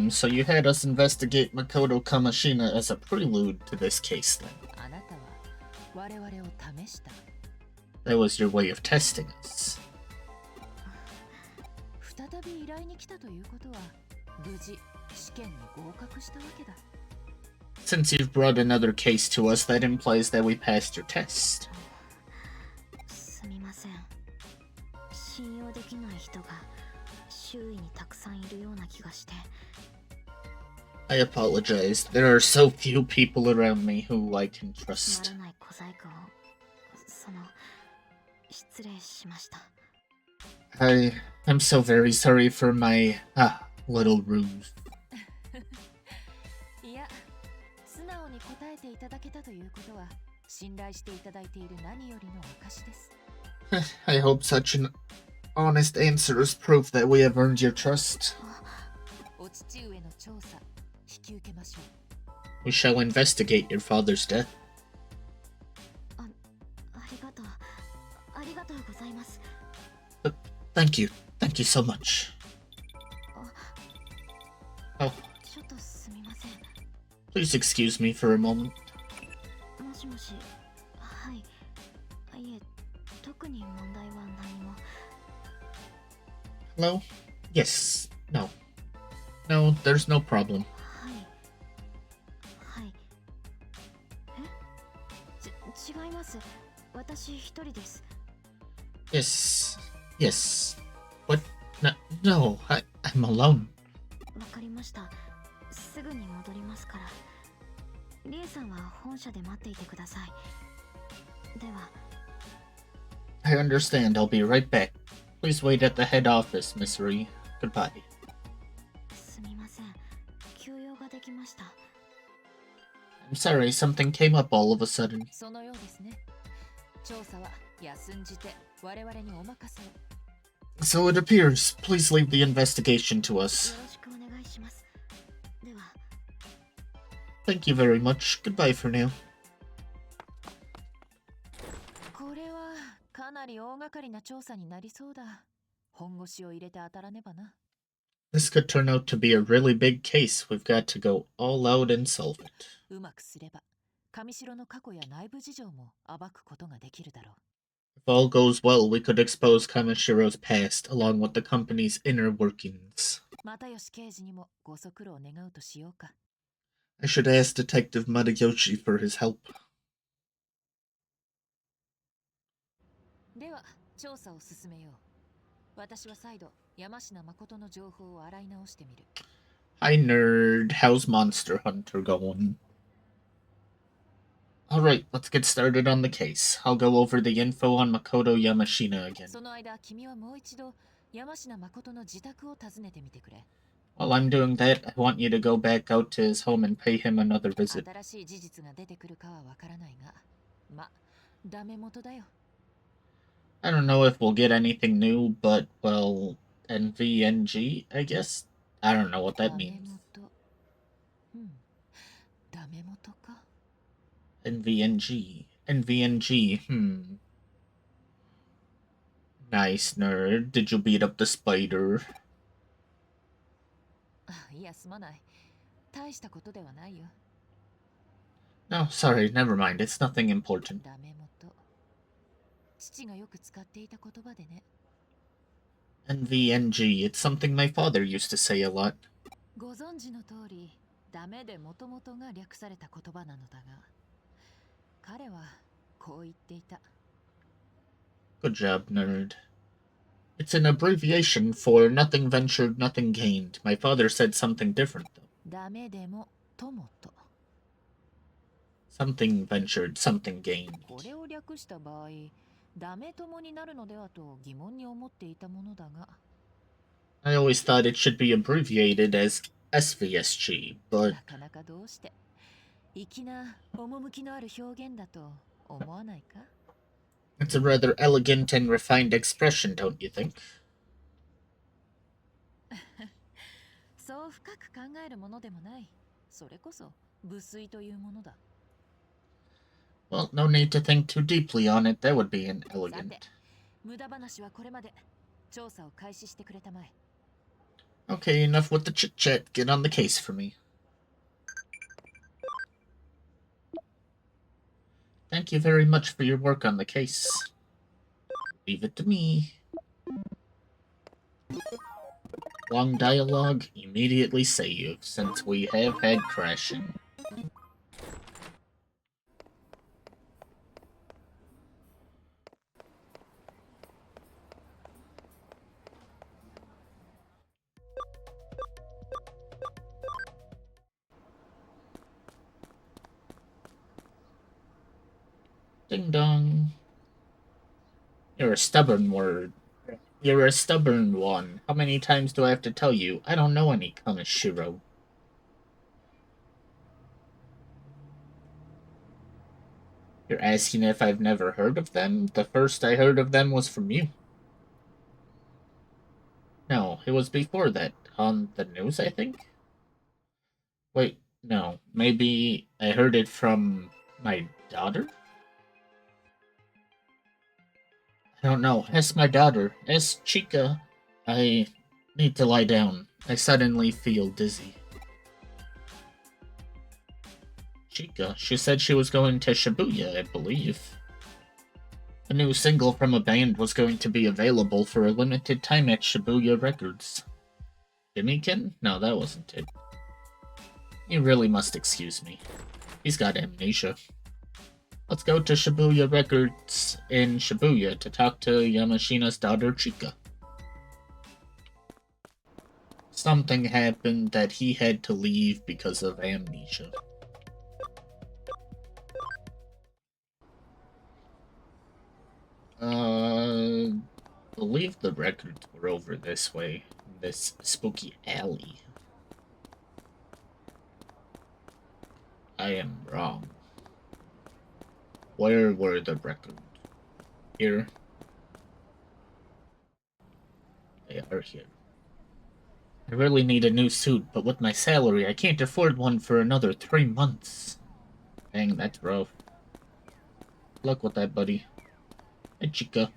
So you had us investigate Makoto Kamishina as a prelude to this case, then? That was your way of testing us. Since you've brought another case to us, that implies that we passed your test. I apologize. There are so few people around me who I can trust. I'm so very sorry for my little ruse. I hope such an honest answer is proof that we have earned your trust. We shall investigate your father's death. Thank you. Thank you so much. Oh. Please excuse me for a moment. Hello? Yes. No. No, there's no problem. Yes. Yes. What? No, I'm alone. I understand. I'll be right back. Please wait at the head office, Miss Ree. Goodbye. sorry, something came up all of a sudden.
そのようですね。調査は休んじて我々にお任せを。
So it appears. Please leave the investigation to
よ
us.
ろしくお願いします。では、
Thank you very much. Goodbye for now.
これはかなり大掛かりな調査になりそうだ。本腰を入れて当たらねばな。
This could turn out to be a really big case. We've got to go all out and solve it.
うまくすれば、上城の過去や内部事情も暴くことができるだろう。
If all goes well, we could expose Kamashiro's past along with the company's inner workings.
又吉刑事にもご足労願うとしようか。
I should ask Detective Matayoshi for his help.
では調査を進めよう。私は再度山科誠の情報を洗い直してみる。
Hi nerd, how's Monster Hunter going? Alright, let's get started on the case. I'll go over the info on Makoto Yamashina again.
その間君はもう一度山科誠の自宅を訪ねてみてくれ。
While I'm doing that, I want you to go back out to his home and pay him another visit.
新しい事実が出てくるかはわからないが、ま、ダメ元だよ。
I don't know if we'll get anything new, but, well, NVNG, I guess? I don't know what that
ダメ
means.
元。うん、ダメ元か。
NVNG. NVNG, Nice, nerd. Did you beat up the spider?
いや、すまない。大したことではないよ。
No, sorry, never mind. It's nothing important.
ダメ元。父がよく使っていた言葉でね。
NVNG. It's something my father used to say a lot.
ご存知の通り、ダメでもともとが略された言葉なのだが、彼はこう言っていた。
Good job, nerd. It's an abbreviation for nothing ventured, nothing gained. My father said something different, though.
ダメでもともと。
Something ventured, something gained.
これを略した場合、ダメ友になるのではと疑問に思っていたものだが。
I always thought it should be abbreviated as SVSG, but
なかなかどうして粋な趣のある表現だと思わないか。
it's a rather elegant and refined expression, don't you think?
そう深く考えるものでもない。それこそ無粋というものだ。
Well, no need to think too deeply on it. That would be inelegant.
無駄話はこれまで。調査を開始してくれたまえ。
Okay, enough with the chit-chat. Get on the case for me. Thank you very much for your work on the case. Leave it to me. Long dialogue, immediately save, since we have had crashing. Ding dong. You're a stubborn word. You're a stubborn one. How many times do I have to tell you? I don't know any Kamishiro. You're asking if I've never heard of them? The first I heard of them was from you. No, it was before that. On the news, I think? Wait, no. Maybe I heard it from my daughter? I don't know. Ask my daughter. Ask Chica. I need to lie down. I suddenly feel dizzy. Chica, she said she was going to Shibuya, I believe. A new single from a band was going to be available for a limited time at Shibuya Records. Jimmykin? No, that wasn't it. You really must excuse me. He's got amnesia. Let's go to Shibuya Records in Shibuya to talk to Yamashina's daughter, Chika. Something happened that he had to leave because of amnesia. Believe the records were over this way, this spooky alley. I am wrong. Where were the records? Here. They are here. I really need a new suit, but with my salary, I can't afford one for another 3 months. Dang, that's rough. Luck with that, buddy. Hey, chica.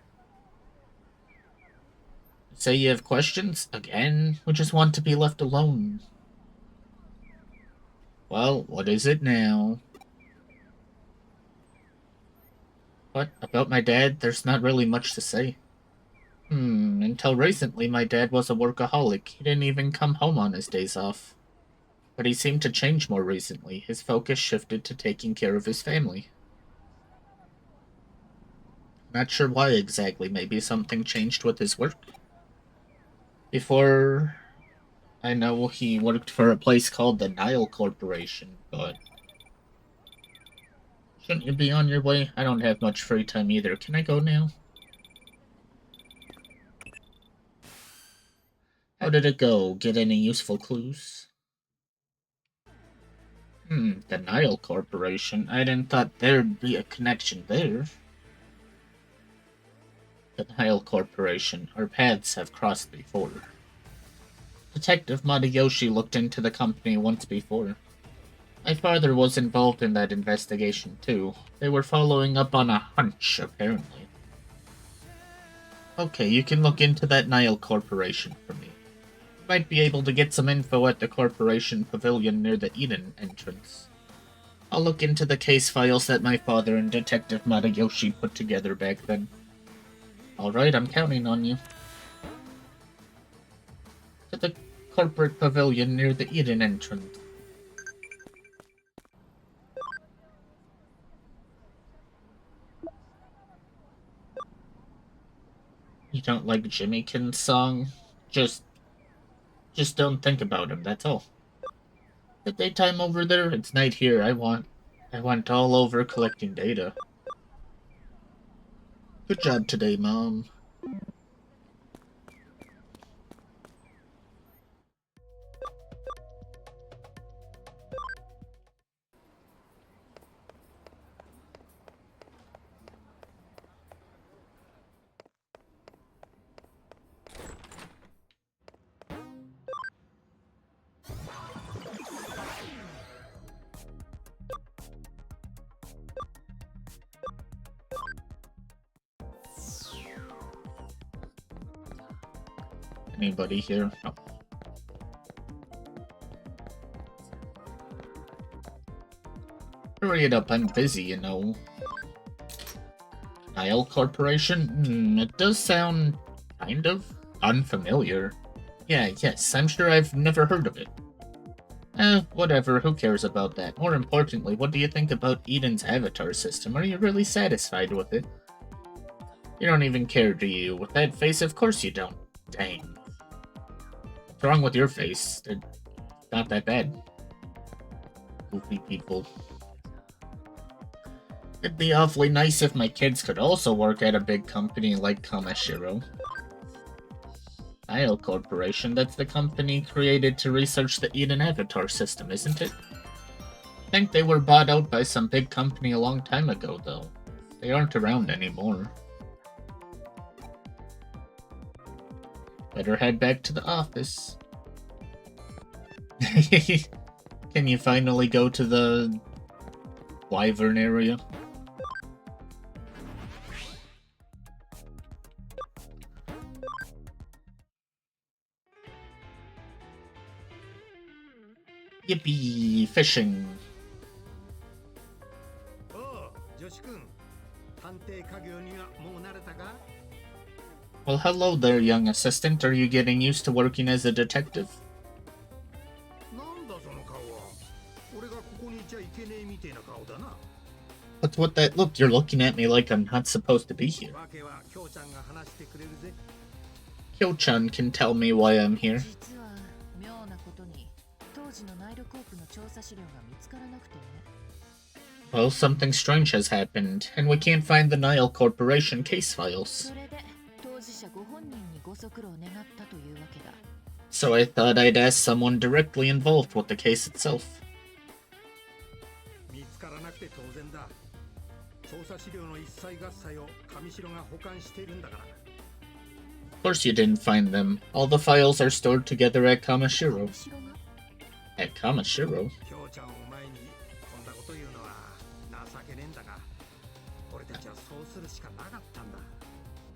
Say you have questions? Again? We just want to be left alone. Well, what is it now? What? About my dad? There's not really much to say. Until recently, my dad was a workaholic. He didn't even come home on his days off. But he seemed to change more recently. His focus shifted to taking care of his family. Not sure why exactly. Maybe something changed with his work. Before, I know he worked for a place called the Nile Corporation, but shouldn't you be on your way? I don't have much free time either. Can I go now? How did it go? Get any useful clues? The Nile Corporation. I didn't thought there'd be a connection there. The Nile Corporation. Our paths have crossed before. Detective Matayoshi looked into the company once before. My father was involved in that investigation too. They were following up on a hunch, apparently. Okay, you can look into that Nile Corporation for me. You might be able to get some info at the corporation pavilion near the Eden entrance. I'll look into the case files that my father and Detective Matayoshi put together back then. Alright, I'm counting on you. To the corporate pavilion near the Eden entrance. You don't like Jimmykin's song? Just don't think about him, that's all. The daytime over there, it's night here. I went all over collecting data. Good job today, Mom. Anybody here? No. Hurry it up, I'm busy, you know. Nile Corporation? It does sound kind of unfamiliar. Yes, I'm sure I've never heard of it. Whatever, who cares about that? More importantly, what do you think about Eden's avatar system? Are you really satisfied with it? You don't even care, do you? With that face, of course you don't. Dang. What's wrong with your face? It's not that bad. Goofy people. It'd be awfully nice if my kids could also work at a big company like Kamashiro. Nile Corporation, that's the company created to research the Eden Avatar system, isn't it? I think they were bought out by some big company a long time ago, though. They aren't around anymore. Better head back to the office. Can you finally go to the Wyvern area? Yippee! Fishing! Well, hello there, young assistant. Are you getting used to working as a detective? What's with that look? You're looking at me like I'm not supposed to be here. Kyo-chan can tell me why I'm here. Well, something strange has happened, and we can't find the Nile Corporation case files. So I thought I'd ask someone directly involved with the case itself. Of course you didn't find them. All the files are stored together at Kamashiro. At Kamashiro?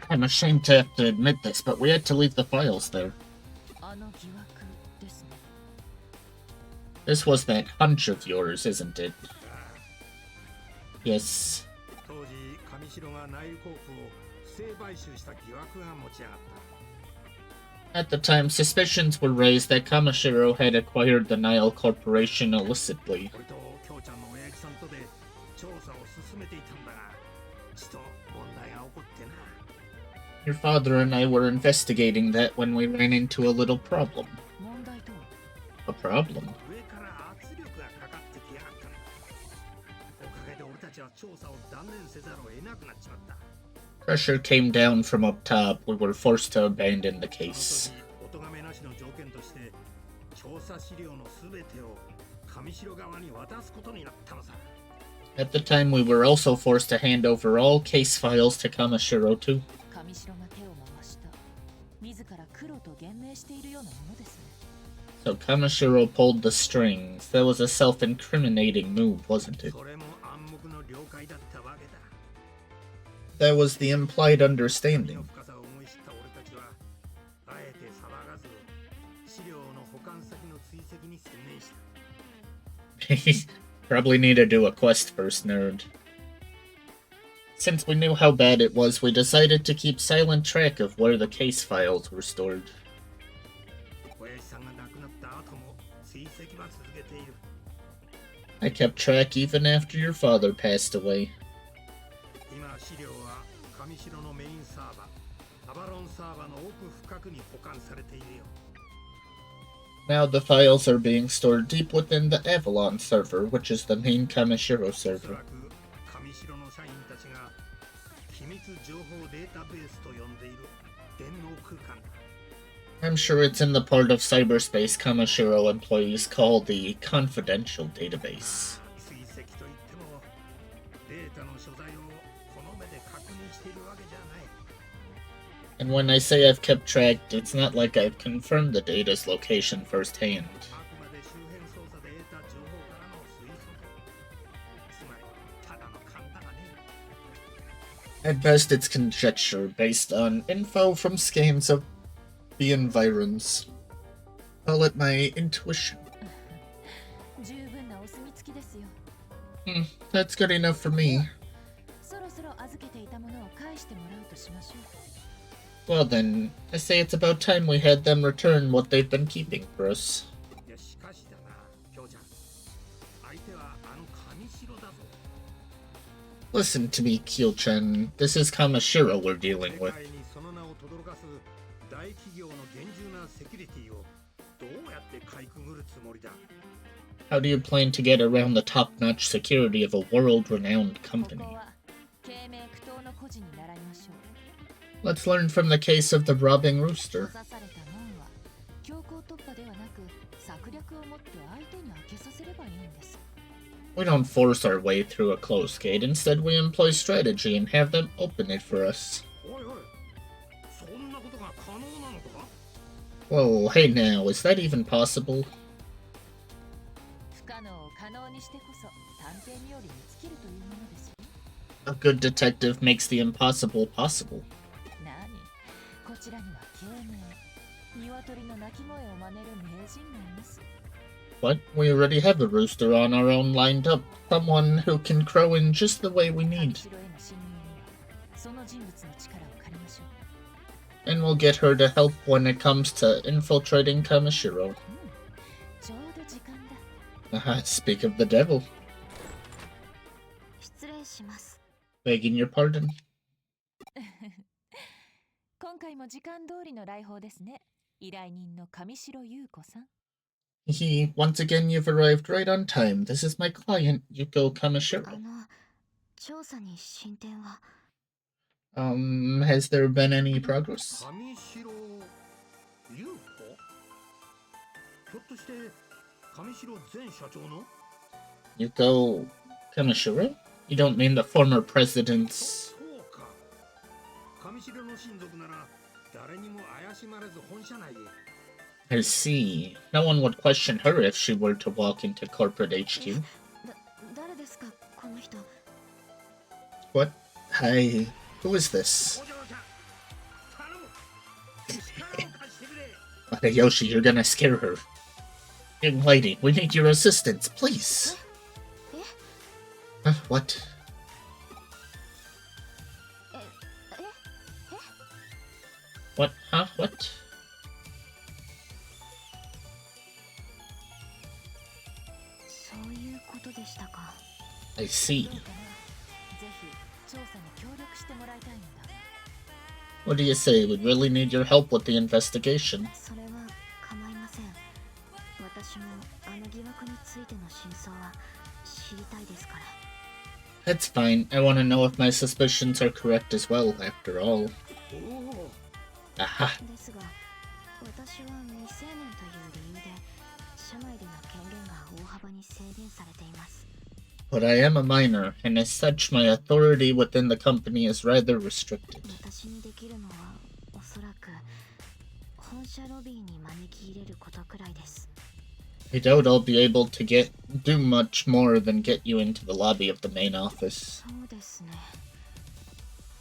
I'm ashamed to have to admit this, but we had to leave the files there. This was that hunch of yours, isn't it? Yes. At the time, suspicions were raised that Kamashiro had acquired the Nile Corporation illicitly. Your father and I were investigating that when we ran into a little problem. A problem? Pressure came down from up top. We were forced to abandon the case. At the time, we were also forced to hand over all case files to Kamashiro too. So Kamashiro pulled the strings. That was a self-incriminating move, wasn't it? That was the implied understanding. Probably need to do a quest first, nerd. Since we knew how bad it was, we decided to keep silent track of where the case files were stored. I kept track even after your father passed away. Now the files are being stored deep within the Avalon server, which is the main Kamashiro server. I'm sure it's in the part of cyberspace Kamashiro employees call the confidential database. And when I say I've kept track, it's not like I've confirmed the data's location firsthand. At best, it's conjecture based on info from scans of the environs. Call it my intuition. That's good enough for me. Well then, I say it's about time we had them return what they've been keeping for us. Listen to me, Kyo-chan. This is Kamashiro we're dealing with. How do you plan to get around the top-notch security of a world-renowned company? Let's learn from the case of the robbing rooster. We don't force our way through a closed gate. Instead, we employ strategy and have them open it for us. Whoa, hey now, is that even possible? A good detective makes the impossible possible. But we already have a rooster on our own lined up. Someone who can crow in just the way we need. And we'll get her to help when it comes to infiltrating Kamashiro. Speak of the devil. Begging your pardon. Once again, you've arrived right on time. This is my client, Yuko Kamashiro. Has there been any progress? Yuko Kamashiro? You don't mean the former president's...
そうか。上白の親族なら誰にも怪しまれず本社内へ。
I see. No one would question her if she were to walk into corporate HQ.
誰ですかこの人。
What? Hi. Who is this?
お嬢ちゃん、頼む。力を貸してくれ。
Yoshi, you're gonna scare her. Young lady, we need your assistance, please. What?
え、
What? Huh? What?
そういうことでしたか。
I see.
どうかな。ぜひ調査に協力してもらいたいのだ。
What do you say? We really need your help with the investigation.
それは構いません。私もあの疑惑についての真相は知りたいですから。
That's fine. I want to know if my suspicions are correct as well, after all.
おお。
Aha.
ですが、私は未成年という理由で社内での権限が大幅に制限されています。
But I am a minor, and as such, my authority within the company is rather restricted.
私にできるのはおそらく本社ロビーに招き入れることくらいです。
I doubt I'll be able to do much more than get you into the lobby of the main office.
そうですね。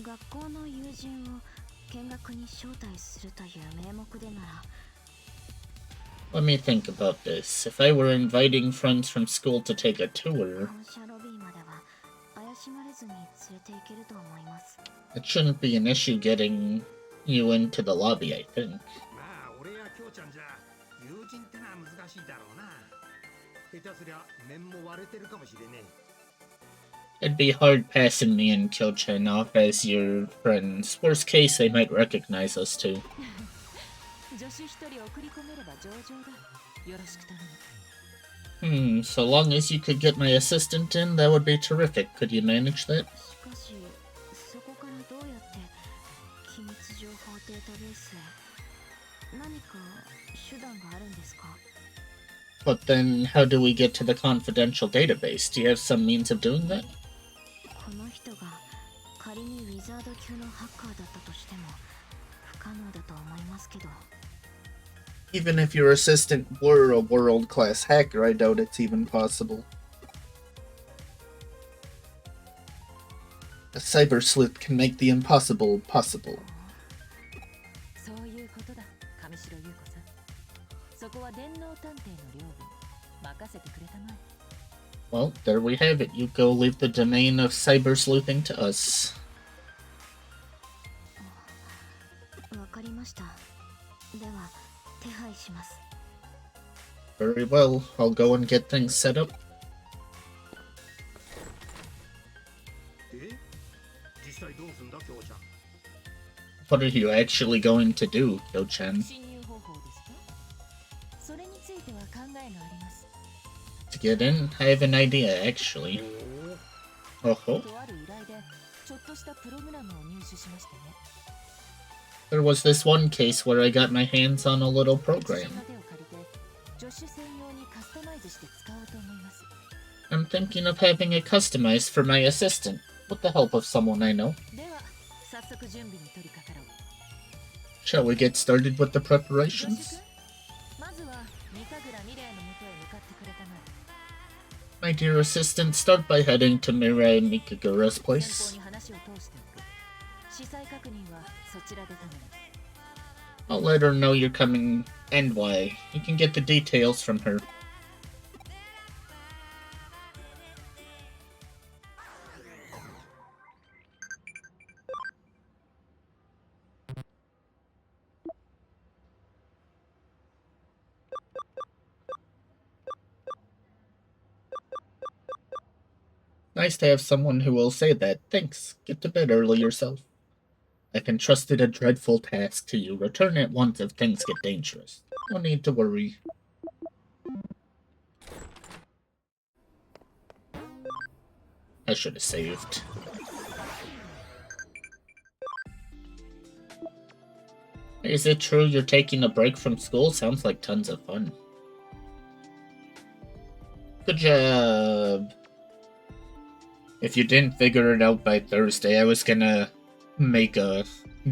学校の友人を見学に招待するという名目でなら。
Let me think about this. If I were inviting friends from school to take a tour,
本社ロビーまでは怪しまれずに連れて行けると思います。
it shouldn't be an issue getting you into the lobby, I think.
まあ俺や京ちゃんじゃ友人ってのは難しいだろうな。下手すりゃ面も割れてるかもしれねえ。
It'd be hard passing me and Kyo-chan off as your friends. Worst case, they might recognize us too.
助手一人送り込めれば上々だ。よろしく頼む。
So long as you could get my assistant in, that would be terrific. Could you manage that?
しかし、そこからどうやって機密情報データベースへ何か手段があるんですか？
But then, how do we get to the confidential database? Do you have some means of doing that?
この人が仮にウィザード級のハッカーだったとしても不可能だと思いますけど。
Even if your assistant were a world-class hacker, I doubt it's even possible. A Cybersleuth can make the impossible possible.
そういうことだ、上白優子さん。そこは電脳探偵の領分。任せてくれたまえ。
Well, there we have it. You go leave the domain of cybersleuthing to us.
わかりました。では手配します。
Very well. I'll go and get things set up.
え？実際どうすんだ京ちゃん。
What are you actually going to do, Kyo-chan?
侵入方法ですか？それについては考えがあります。
To get in? I have an idea, actually.
おお。
Oh,
とある依頼でちょっとしたプログラムを入手しましてね。
there was this one case where I got my hands on a little
私
program.
の手を借りて助手専用にカスタマイズして使おうと思います。
I'm thinking of having it customized for my assistant, with the help of someone I know.
では早速準備に取り掛かろう。
Shall we get started with the
助手
preparations?
君、まずは三神楽美玲のもとへ向かってくれたまえ。
My dear assistant, start by heading to Mirai Mikagura's
先方
place.
に話を通しておく。司祭確認はそちらで頼む。
I'll let her know you're coming and why. You can get the details from her. Nice to have someone who will say that. Thanks. Get to bed early yourself. I've entrusted a dreadful task to you. Return at once if things get dangerous. No need to worry. I should have saved. Is it true you're taking a break from school? Sounds like tons of fun. Good job. If you didn't figure it out by Thursday, I was gonna make a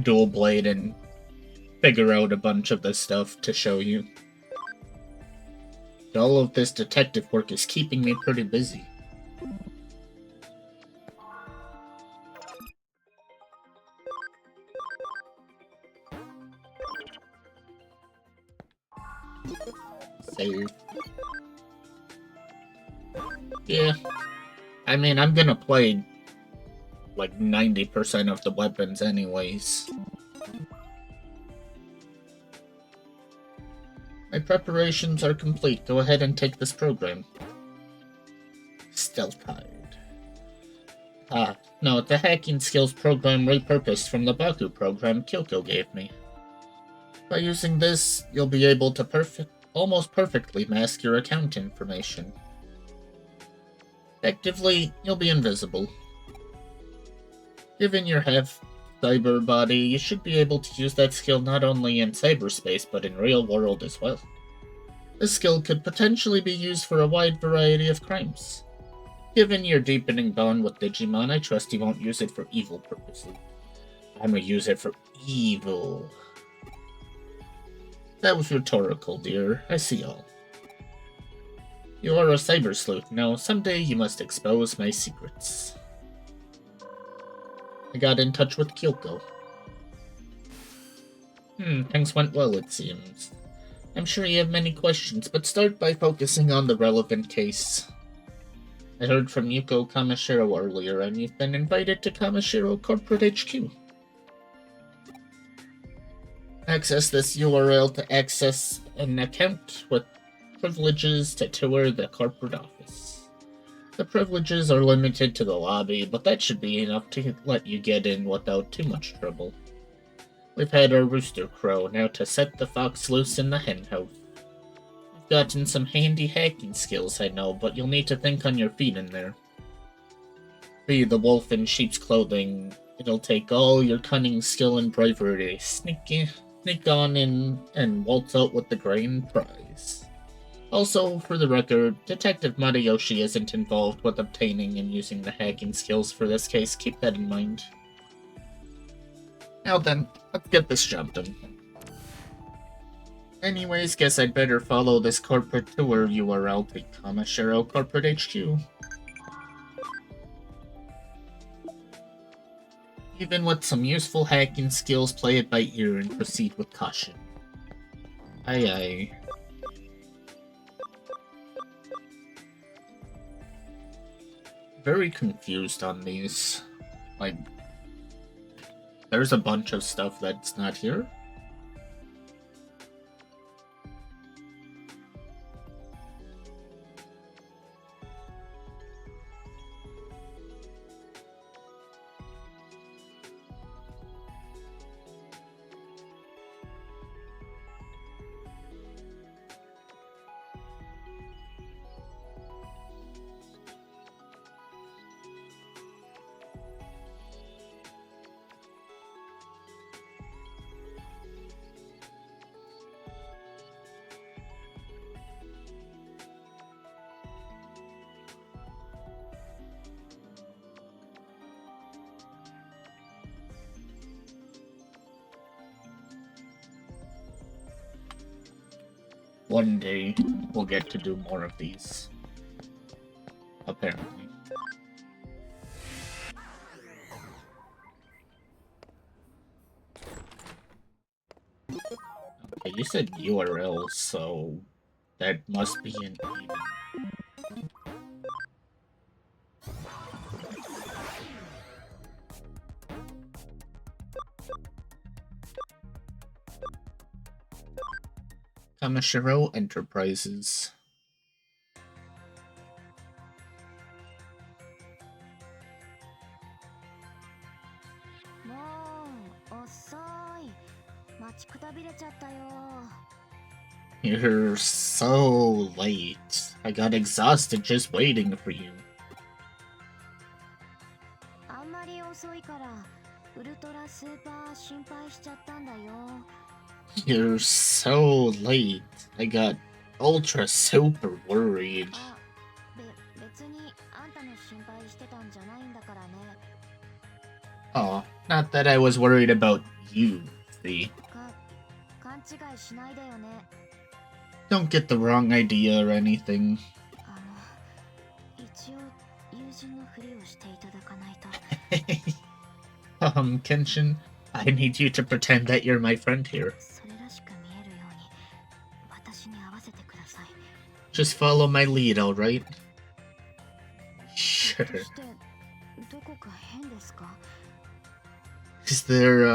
dual blade and figure out a bunch of this stuff to show you. All of this detective work is keeping me pretty busy. Save. Yeah. I mean, I'm gonna play like 90% of the weapons anyways. My preparations are complete. Go ahead and take this program. Stealth hide. Ah, no, the hacking skills program repurposed from the Baku program Kyoko gave me. By using this, you'll be able to almost perfectly mask your account information. Effectively, you'll be invisible. Given your cyber body, you should be able to use that skill not only in cyberspace, but in real world as well. This skill could potentially be used for a wide variety of crimes. Given your deepening bond with Digimon, I trust you won't use it for evil purposes. I'm gonna use it for evil. That was rhetorical, dear. I see all. You are a Cybersleuth now. Someday you must expose my secrets. I got in touch with Kyoko. Things went well, it seems. I'm sure you have many questions, but start by focusing on the relevant case. I heard from Yuko Kamashiro earlier, and you've been invited to Kamashiro Corporate HQ. Access this URL to access an account with privileges to tour the corporate office. The privileges are limited to the lobby, but that should be enough to let you get in without too much trouble. We've had our rooster crow, now to set the fox loose in the hen house. I've gotten some handy hacking skills, I know, but you'll need to think on your feet in there. Be the wolf in sheep's clothing. It'll take all your cunning, skill, and bravery to sneak on in and waltz out with the grand prize. Also, for the record, Detective Matayoshi isn't involved with obtaining and using the hacking skills for this case. Keep that in mind. Now then, let's get this job done. Anyways, guess I'd better follow this corporate tour URL to Kamashiro Corporate HQ. Even with some useful hacking skills, play it by ear and proceed with caution. Aye aye. Very confused on these. Like, there's a bunch of stuff that's not here. One day, we'll get to do more of these. Apparently. Okay, you said URL, so that must be an even. Kamashiro Enterprises. You're so late. I got exhausted just waiting for you. You're so late. I got ultra super worried.
の心配してたんじゃないんだからね。
Oh, not that I was worried about you, see.
勘違いしないでよね。
Don't get the wrong idea or anything.
一応友人のふりをしていただかないと。
Kenshin, I need you to pretend that you're my friend here.
それらしく見えるように私に合わせてください。
Just follow my lead, alright?
ど
Sure.
うしてどこか変ですか？
Is there,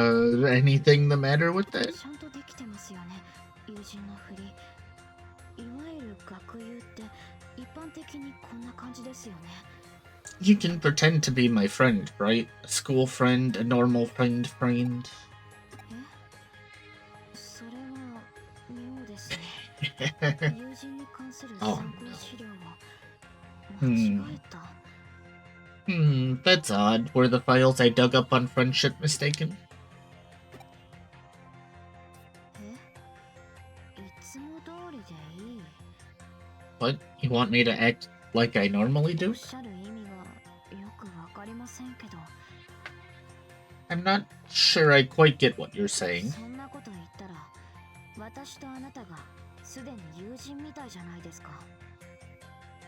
anything the matter with that?
ちゃんとできてますよね、友人のふり。いわゆる学友って一般的にこんな感じですよね。
You can pretend to be my friend, right? A school friend, a normal friend.
それは妙ですね。友人に関する参考資料を間違えた。
That's odd. Were the files I dug up on friendship mistaken?
いつも通りでいい。
What? You want me to act like I normally
お
do?
っしゃる意味がよくわかりませんけど。
I'm not sure I quite get what you're saying.
そんなこと言ったら私とあなたがすでに友人みたいじゃないですか。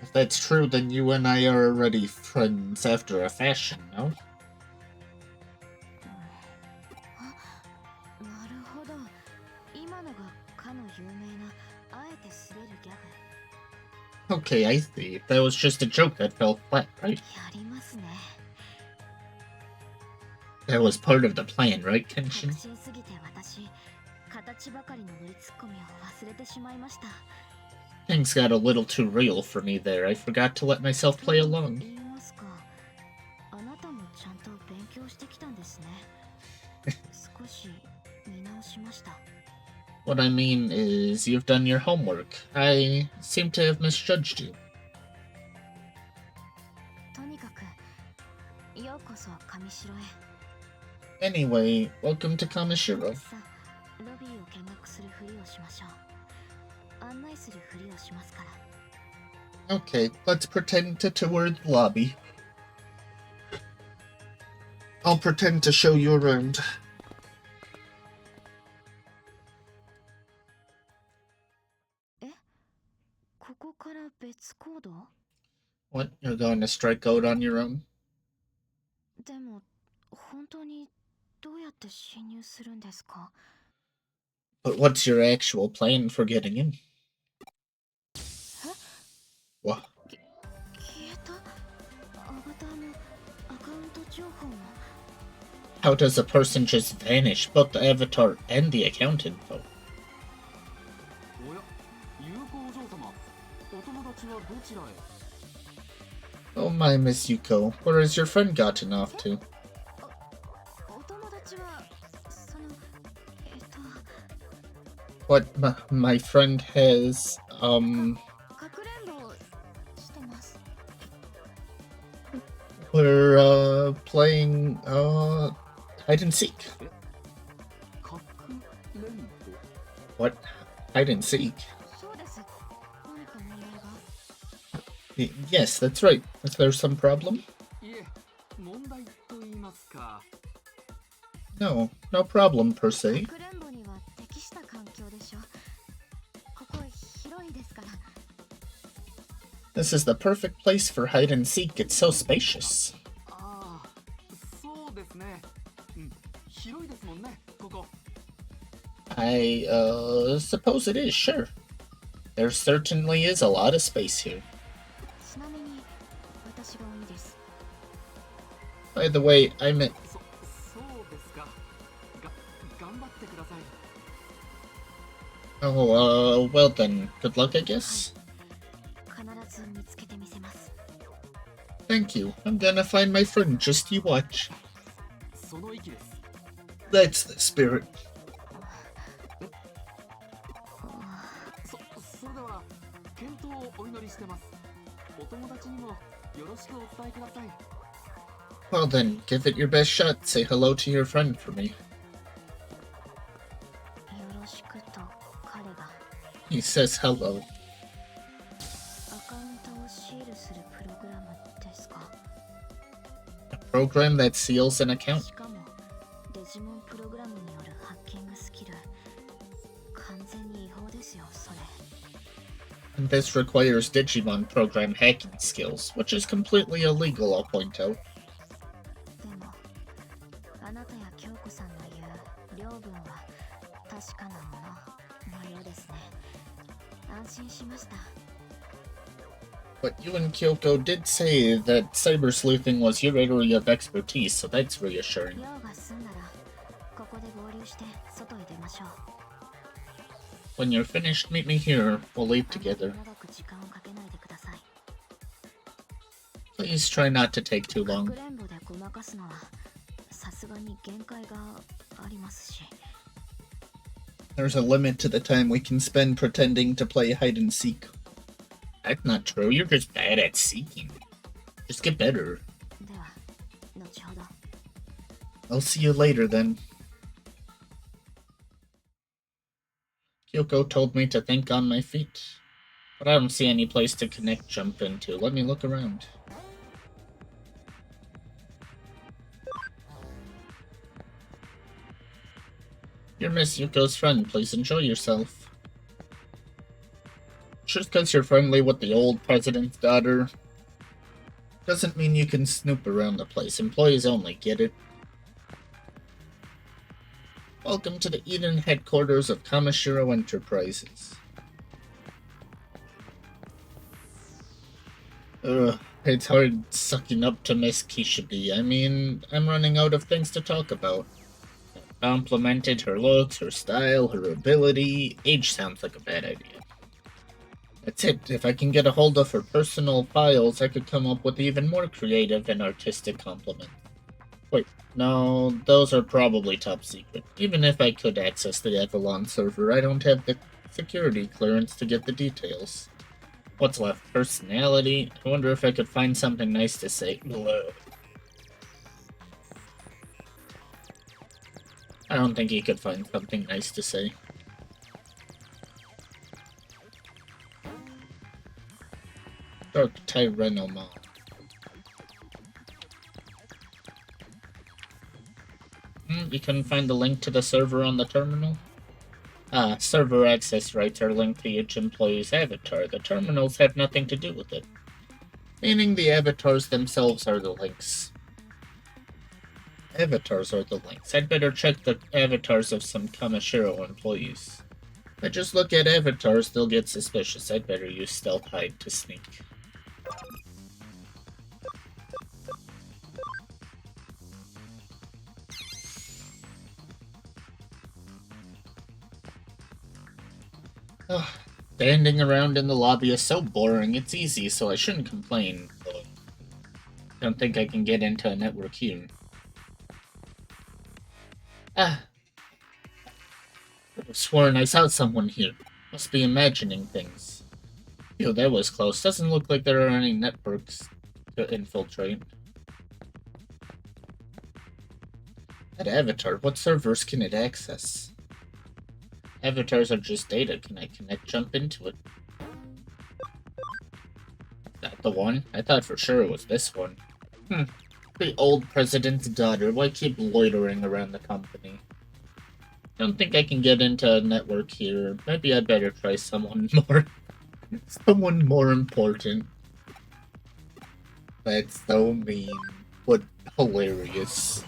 If that's true, then you and I are already friends after a fashion, no?
なるほど。今のがかの有名なあえて滑るギャグ。
Okay, I see. That was just a joke that fell flat, right?
やりますね。
That was part of the plan, right,
確
Kenshin?
信すぎて私形ばかりの売りツッコミを忘れてしまいました。
Things got a little too real for me there. I forgot to let myself play
と
along.
言いますか、あなたもちゃんと勉強してきたんですね。少し見直しました。
What I mean is, you've done your homework. I seem to have misjudged you.
とにかくようこそ上城へ。
Anyway, welcome to Kamishiro.
さあ、ロビーを見学するふりをしましょう。案内するふりをしますから。
Okay, let's pretend to tour the lobby. I'll pretend to show you around.
ここから別行動？
What, you're going to strike out on your own?
でも本当にどうやって侵入するんですか？
But what's your actual plan for getting in? What?
消えた？アバターもアカウント情報も。
How does a person just vanish, both the avatar and the account info?
おや、友好お嬢様、お友達はどちらへ？
Oh my, Miss Yuko, where has your friend gotten off to?
お友達はその
What, my friend has,
かくれんぼをしてます。
we're, playing, hide and seek.
かくれんぼ？
What? Hide and seek?
そうです。何か問題が？
Yes, that's right. Is there some problem?
いえ、問題と言いますか。
No, no problem per se.
かくれんぼには適した環境でしょ。ここ広いですから。
This is the perfect place for hide and seek. It's so spacious.
ああ、そうですね。うん、広いですもんね、ここ。
I, suppose it is, sure. There certainly is a lot of space here.
ちなみに私が鬼です。
By the way, I meant...
そうですか。頑張ってください。
Oh, well then, good luck, I guess.
必ず見つけてみせます。
Thank you. I'm gonna find my friend, just you watch.
その息です。
That's the spirit.
それでは健闘をお祈りしてます。お友達にもよろしくお伝えください。
Well then, give it your best shot. Say hello to your friend for me.
よろしくと彼が。
He says hello.
アカウントをシールするプログラムですか？
program that seals an account.
しかもデジモンプログラムによるハッキングスキル、完全に違法ですよそれ。
And this requires Digimon program hacking skills, which is completely illegal, I'll point out.
でもあなたや京子さんの言う両分は確かなもののようですね。安心しました。
But you and Kyoko did say that cybersleuthing was your area of expertise, so that's reassuring.
用が済んだらここで合流して外へ出ましょう。
When you're finished, meet me here. We'll leave
あまり
together.
長く時間をかけないでください。
Please try not to take too
か
long.
くれんぼでごまかすのはさすがに限界がありますし。
There's a limit to the time we can spend pretending to play hide and seek. That's not true. You're just bad at seeking. Just get better.
では後ほど。
I'll see you later then. Kyoko told me to think on my feet, but I don't see any place to connect jump into. Let me look around. You're Miss Yuko's friend. Please enjoy yourself. Just because you're friendly with the old president's daughter doesn't mean you can snoop around the place. Employees only, get it? Welcome to the Eden headquarters of Kamishiro Enterprises. It's hard sucking up to Miss Kishibe. I mean, I'm running out of things to talk about. Complimented her looks, her style, her ability. Age sounds like a bad idea. That's it. If I can get a hold of her personal files, I could come up with even more creative and artistic compliments. Wait, no, those are probably top secret. Even if I could access the Avalon server, I don't have the security clearance to get the details. What's left? Personality? I wonder if I could find something nice to say. Blah. I don't think he could find something nice to say. Dark Tyrannomon. You couldn't find the link to the server on the terminal? Ah, server access rights are linked to each employee's avatar. The terminals have nothing to do with it. Meaning the avatars themselves are the links. Avatars are the links. I'd better check the avatars of some Kamishiro employees. If I just look at avatars, they'll get suspicious. I'd better use stealth hide to sneak. Standing around in the lobby is so boring. It's easy, so I shouldn't complain. Don't think I can get into a network here. I could have sworn I saw someone here. Must be imagining things. Phew, that was close. Doesn't look like there are any networks to infiltrate. That avatar, what servers can it access? Avatars are just data. Can I jump into it? Is that the one? I thought for sure it was this one. The old president's daughter. Why keep loitering around the company? Don't think I can get into a network here. Maybe I'd better try someone more important. That's so mean, but hilarious.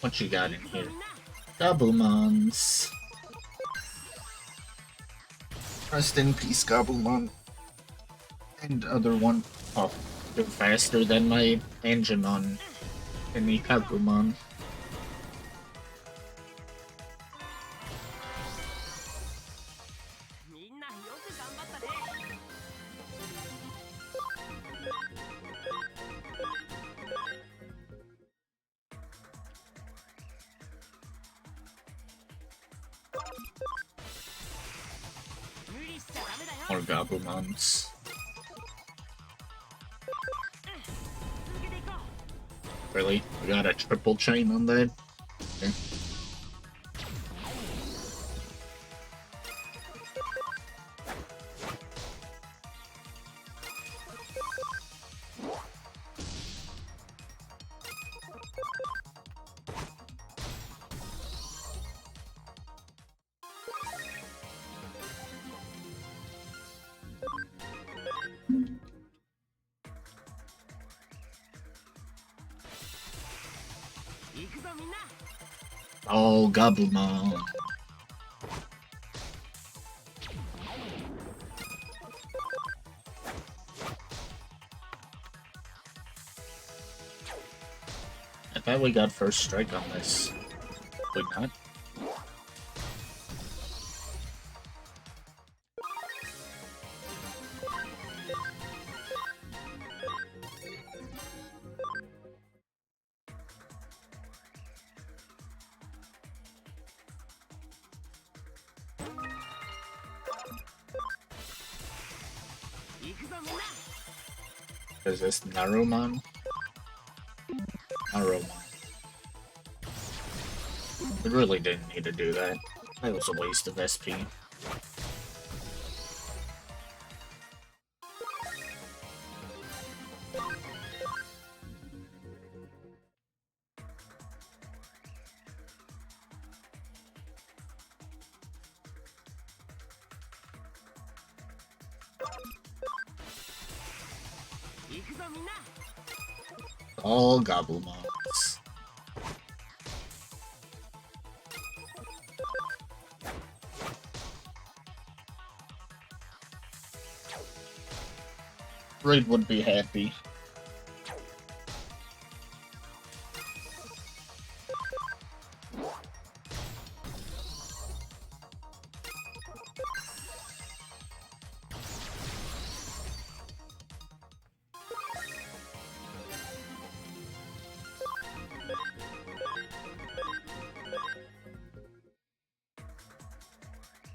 What you got in here? Gabumons. Rest in peace, Gabumon. And other one. Oh, they're faster than my Angemon. And the Gabumon. More Gabumons. Really? We got a triple chain on that? Okay. Oh, Gabumon. I thought we got first strike on this. We not? Is this Narumon? Narumon. We really didn't need to do that. That was a waste of SP. All Gabumons. Raid would be happy.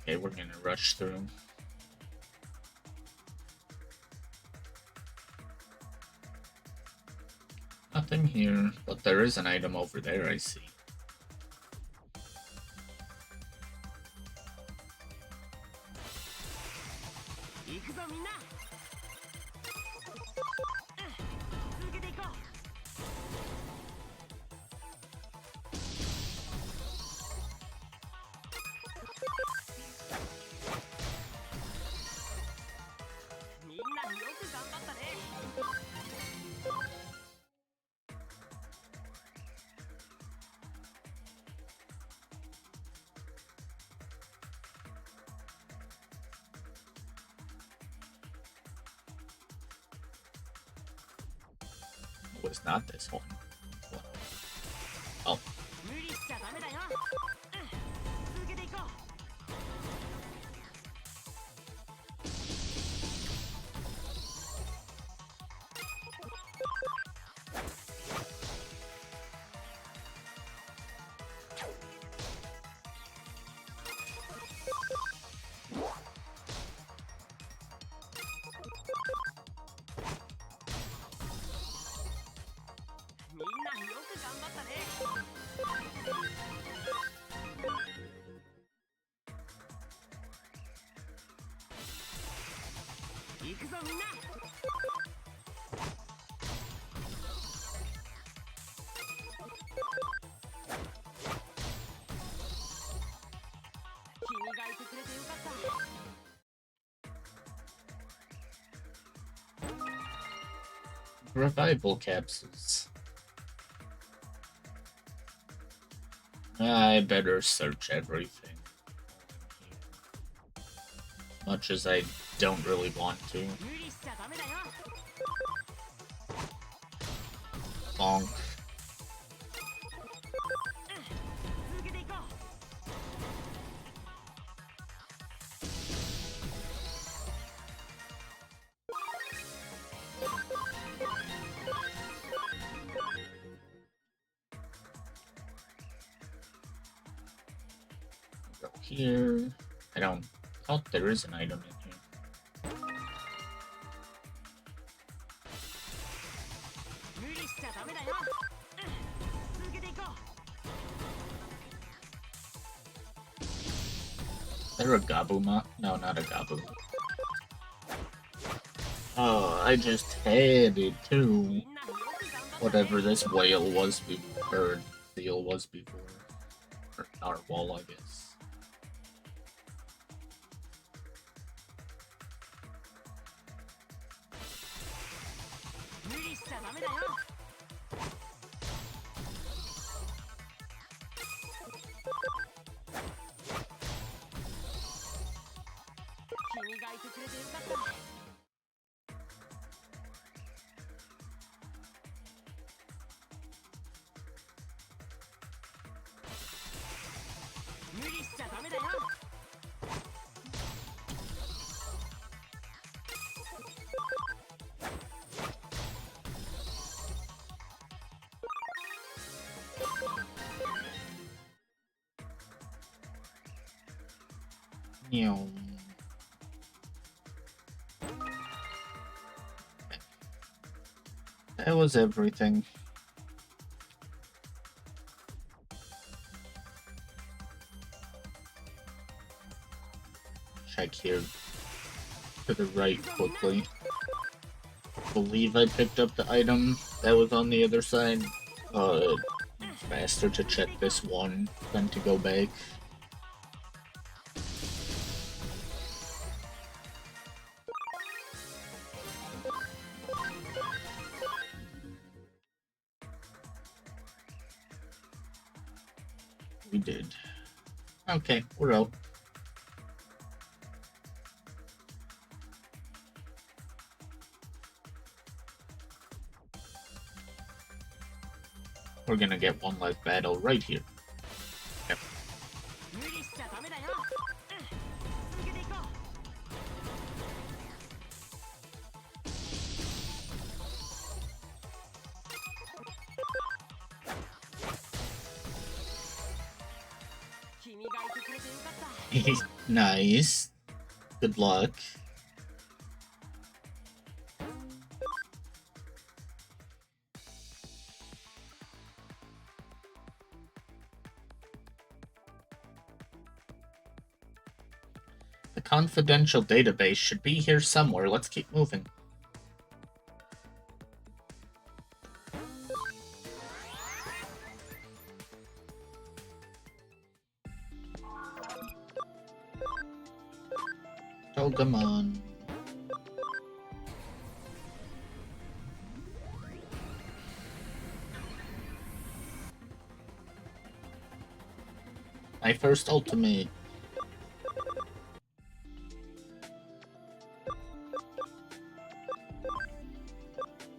Okay, we're gonna rush through. Nothing here, but there is an item over there, I see. It was not this one. Oh. Revival capsules. I better search everything. As much as I don't really want to. Bonk. Go here. I don't thought there is an item in here. Is there a Gabuma? No, not a Gabuma. Oh, I just had it too. Whatever this whale was before, or seal was before. Or narwhal, I guess.
がいてくれてよかった。無理しちゃダメだよ。
Meow. That was everything. Check here to the right quickly. Believe I picked up the item that was on the other side. Faster to check this one than to go back. We did. Okay, we're out. We're gonna get one life battle right here. Yep.
無理しちゃダメだよ。続けていこう。君がいてくれてよかった。
Nice. Good luck. The confidential database should be here somewhere. Let's keep moving. Oh, come on. My first ultimate.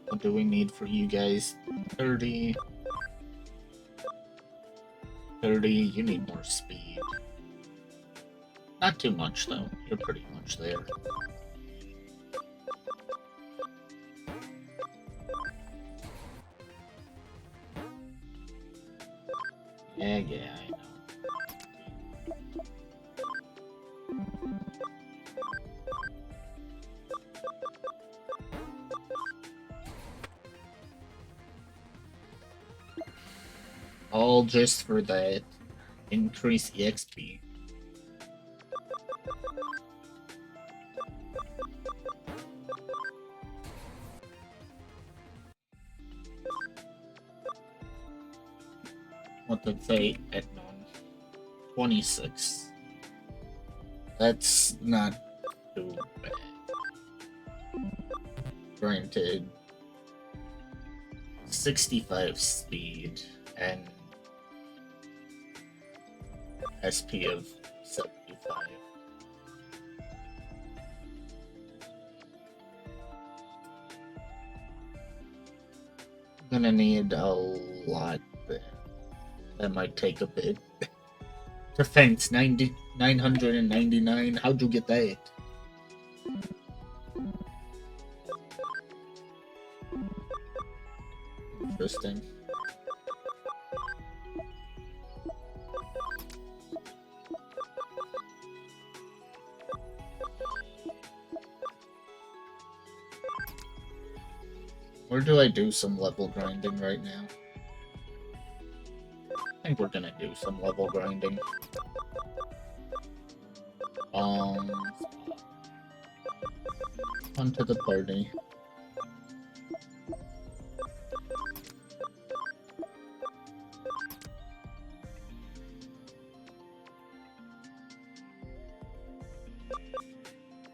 What do we need for you guys? 30. 30. You need more speed. Not too much, though. You're pretty much there. Yeah, I know. All just for that increase EXP. What did say at none? 26. That's not too bad. Granted, 65 speed and SP of 75. Gonna need a lot there. That might take a bit. Defense 999. How'd you get that? Interesting. Or do I do some level grinding right now? I think we're gonna do some level grinding. Onto the party.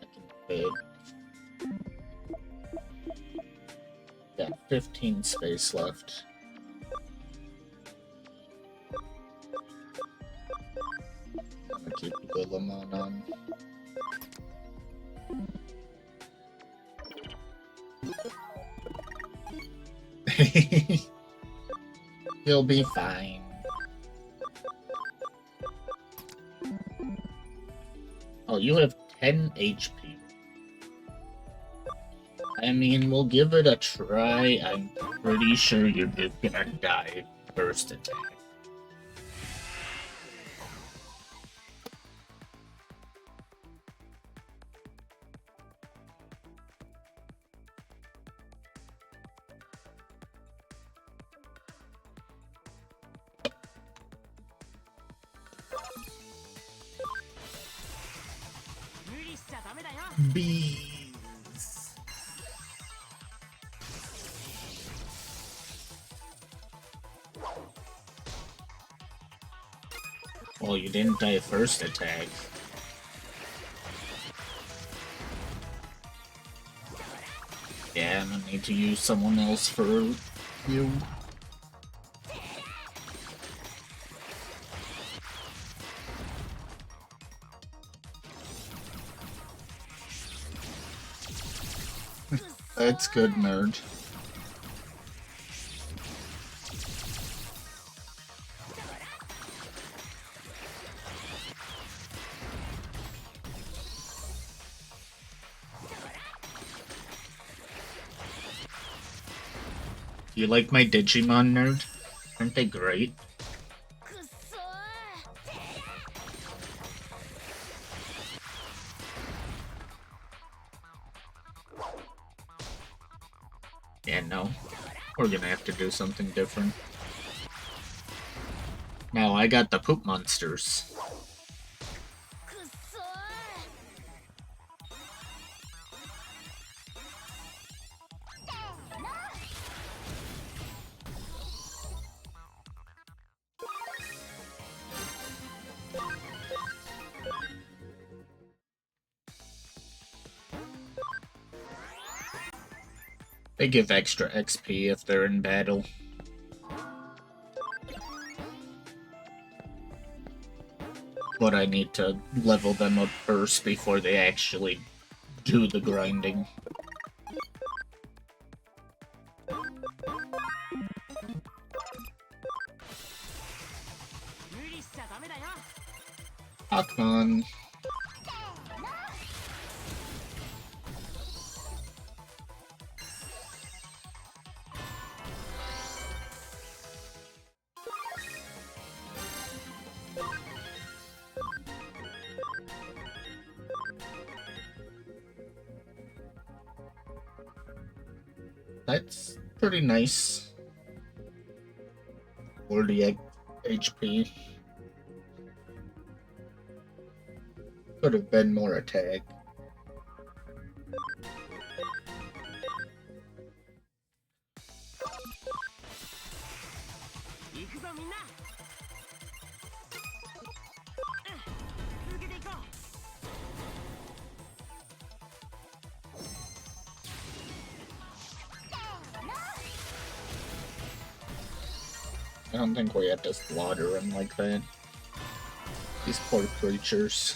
I can fit. Got 15 space left. I'm gonna keep the Digimon on. worry. You'll be fine. Oh, you have 10 HP. I mean, we'll give it a try. I'm pretty sure you're just gonna die first attack. Bees. Oh, you didn't die first attack. Yeah, I'm gonna need to use someone else for you. That's good, nerd. You like my Digimon, nerd? Aren't they great? Yeah, no. We're gonna have to do something different. Now I got the poop monsters. They give extra XP if they're in battle. But I need to level them up first before they actually do the grinding. Oh, come on. That's pretty nice. 40 HP. Could have been more attack. I don't think we have to slaughter them like that. These poor creatures.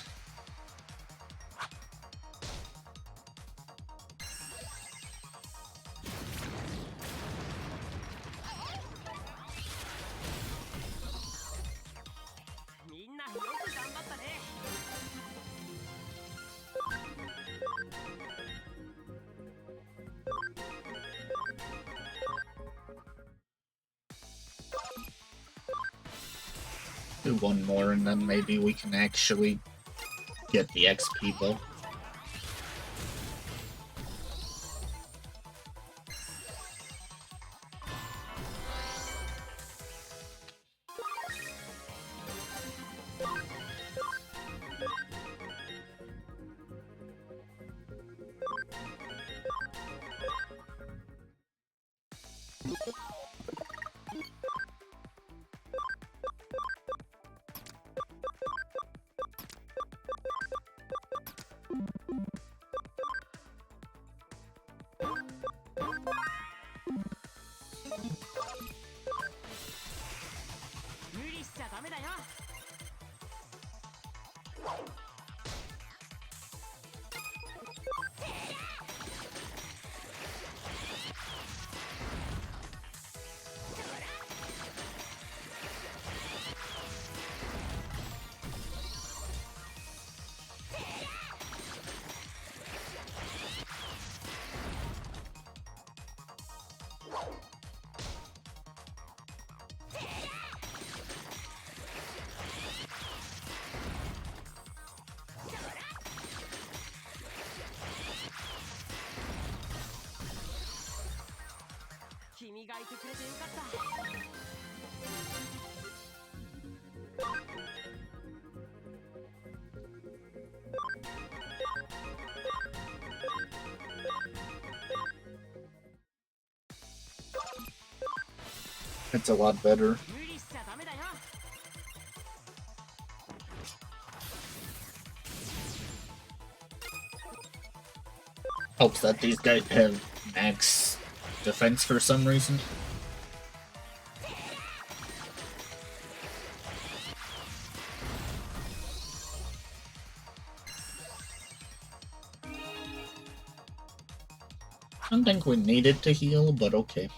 Do one more and then maybe we can actually get the XP though.
てくれてよかった。
It's a lot better.
無理しちゃダメだよ。
Helps that these guys have max defense for some reason. I don't think we needed to heal, but okay.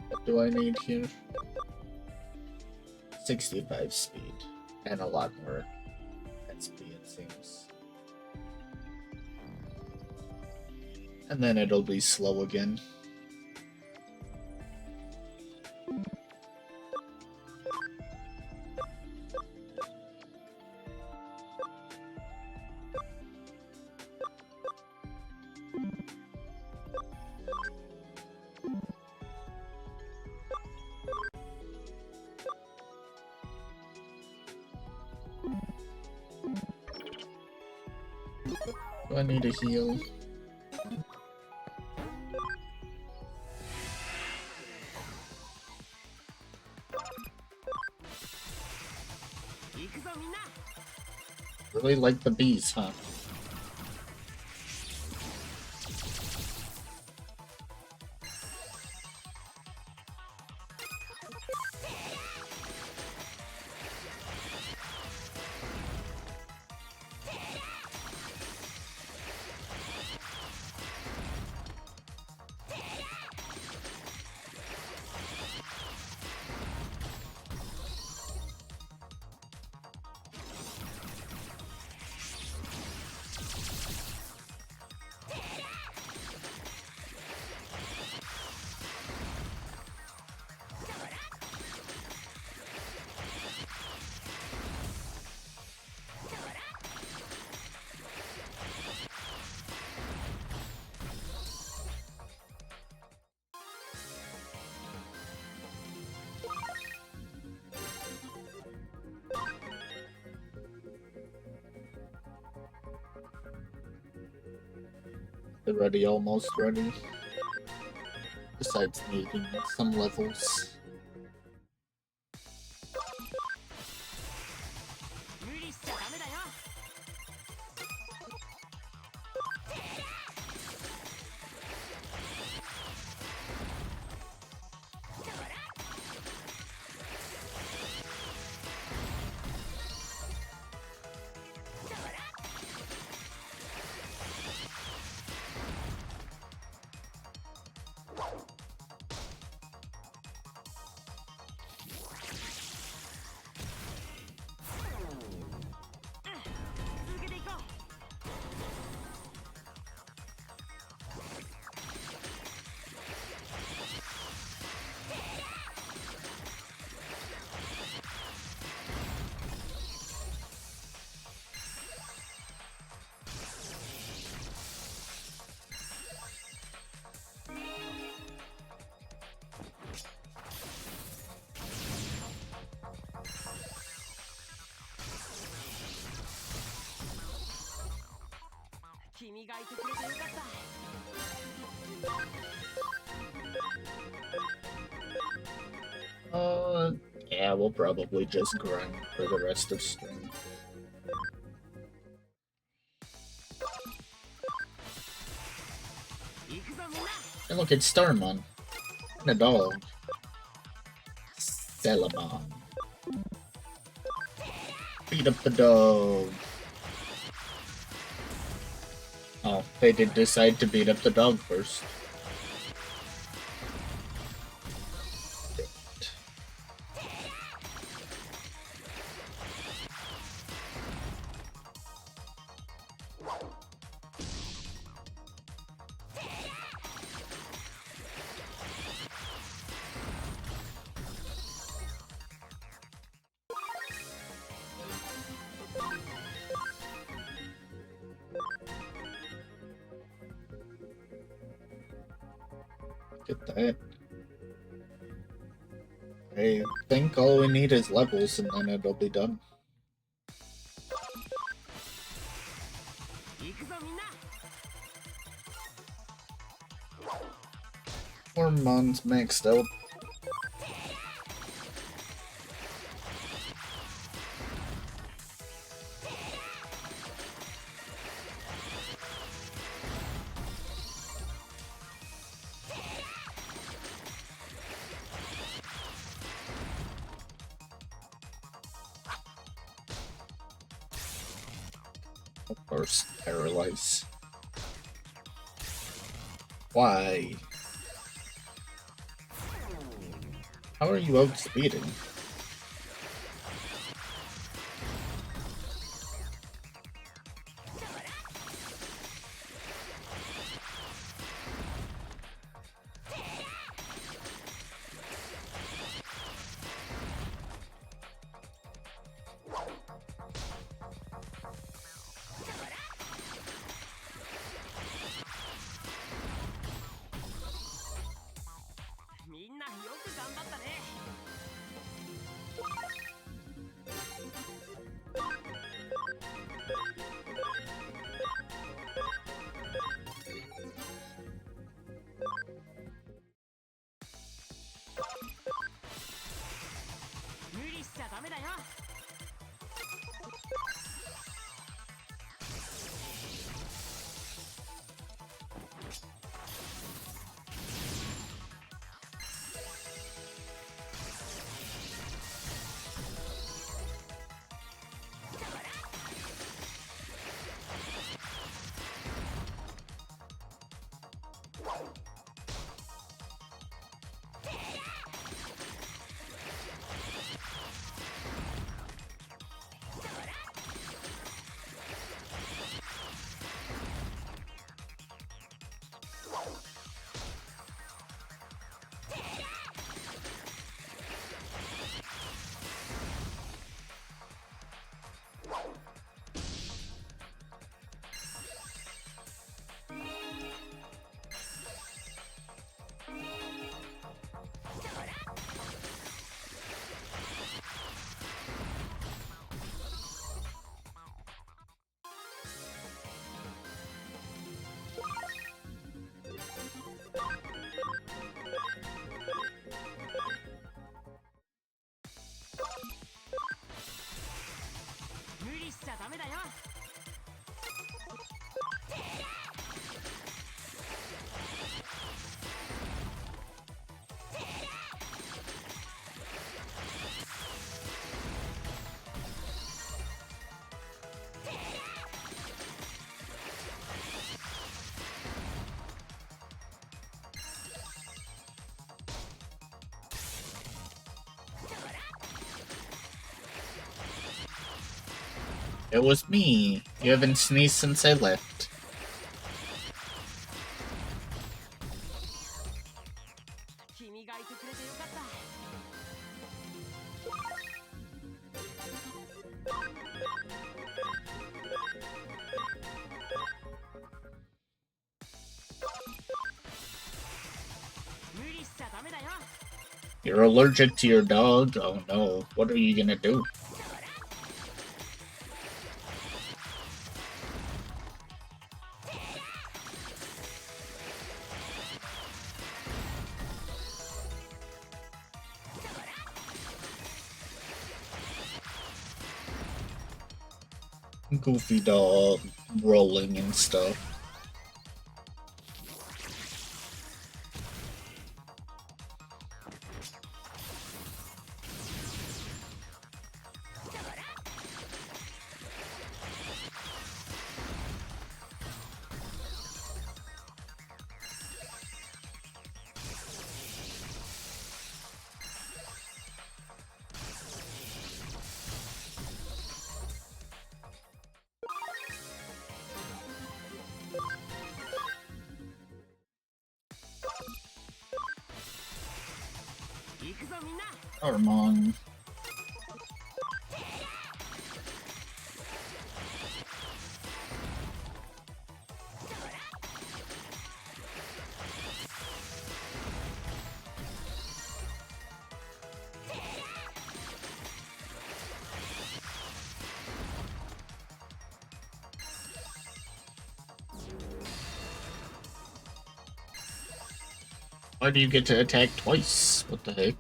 What do I need here? 65 speed. And a lot more XP, it seems. And then it'll be slow again. Do I need a heal? Really like the bees, huh? already almost ready. Besides needing some levels.
無理しちゃダメだよ。続けていこう。君がいてくれてよかった。
Yeah, we'll probably just grind for the rest of stream.
行くぞみんな。
And look, it's Starmon. And a dog. Celamon. Beat up the dog. Oh, they did decide to beat up the dog first. Get that. I think all we need is levels and then it'll be done.
行くぞみんな。
Hormones maxed out. Of course, paralyze. Why? How are you outspeeding? It was me. You haven't sneezed since I left. You're allergic to your dog? Oh no, what are you gonna do? Goofy dog rolling and stuff. Armon. Why do you get to attack twice? What the heck?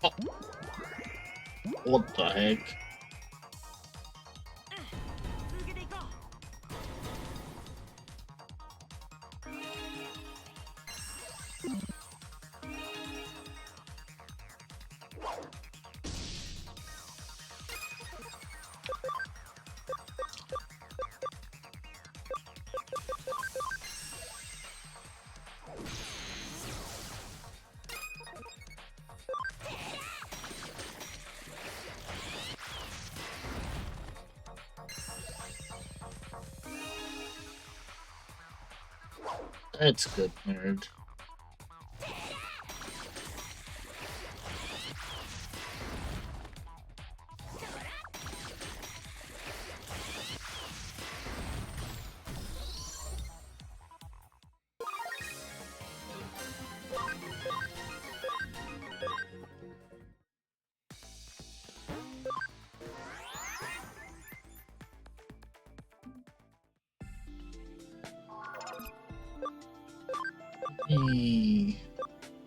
Oh. What the heck? That's good, nerd.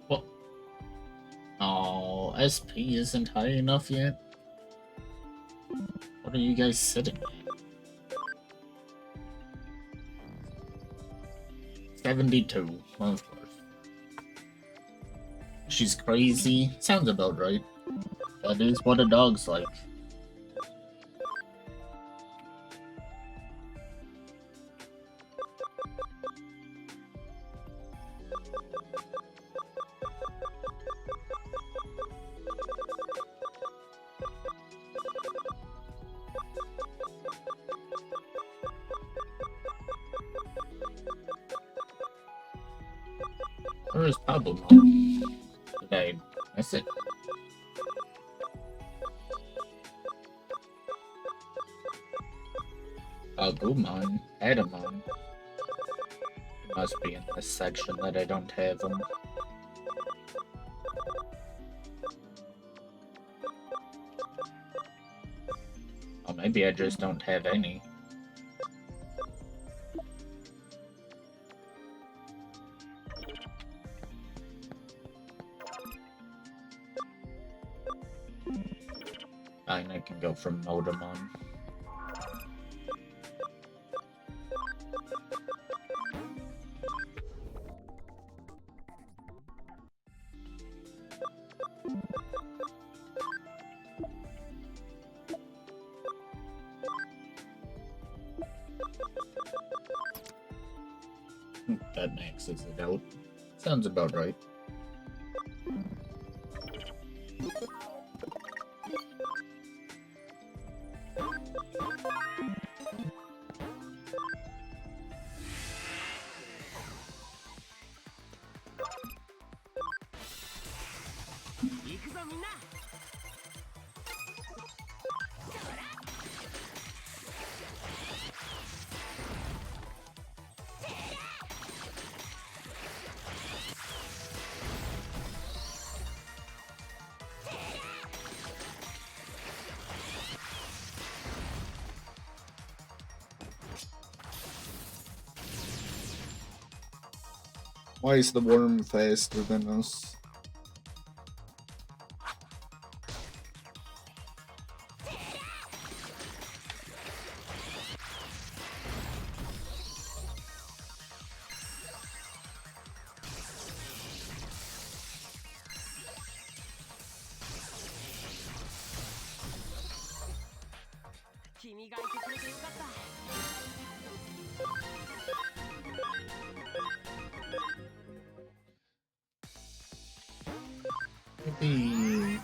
Well, oh, SP isn't high enough yet. What are you guys sitting at? 72. Well, of course. She's crazy. Sounds about right. That is what a dog's like. Where is Pabumon? Did I miss it? Agumon, Adamon. It must be in this section that I don't have them. Or maybe I just don't have any. Fine, I can go from Modemon. That maxes it out. Sounds about right. Why is the worm faster than us? Maybe...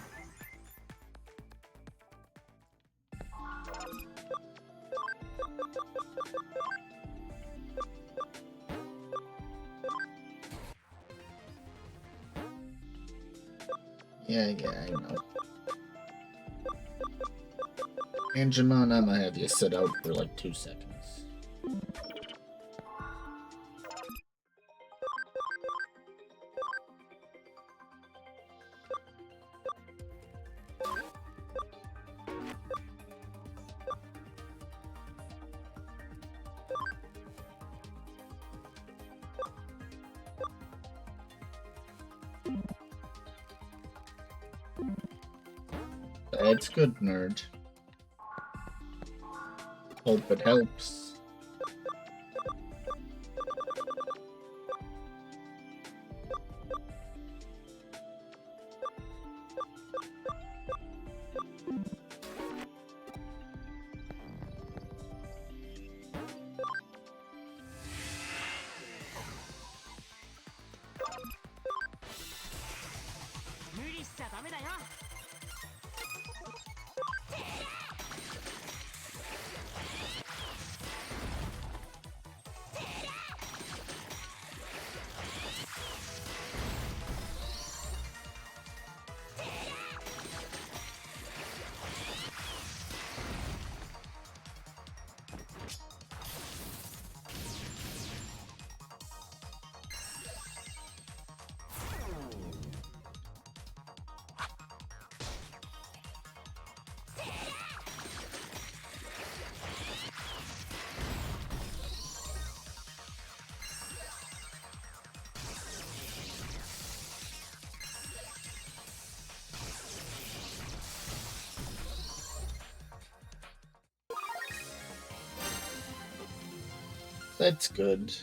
Yeah, I know. Angemon, I'm gonna have you sit out for like 2 seconds. That's good, nerd. Hope it helps. That's good.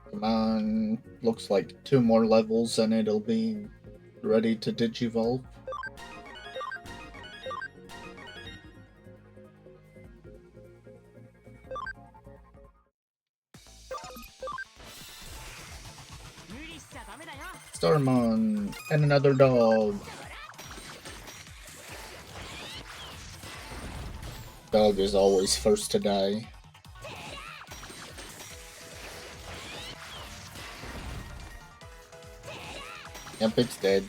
Come on. Looks like 2 more levels and it'll be ready to Digivolve. Starmon and another dog. Dog is always first to die. Yep, it's dead.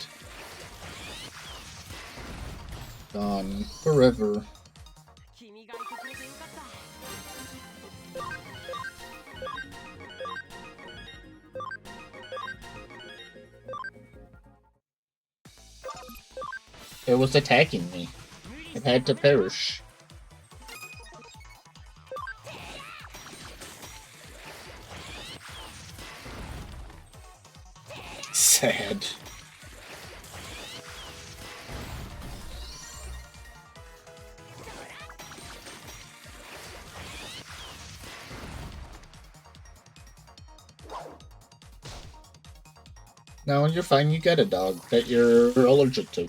Gone forever.
君がいてくれてよかった。
It was attacking me. It had to perish. Sad. No, you're fine. You get a dog that you're allergic to.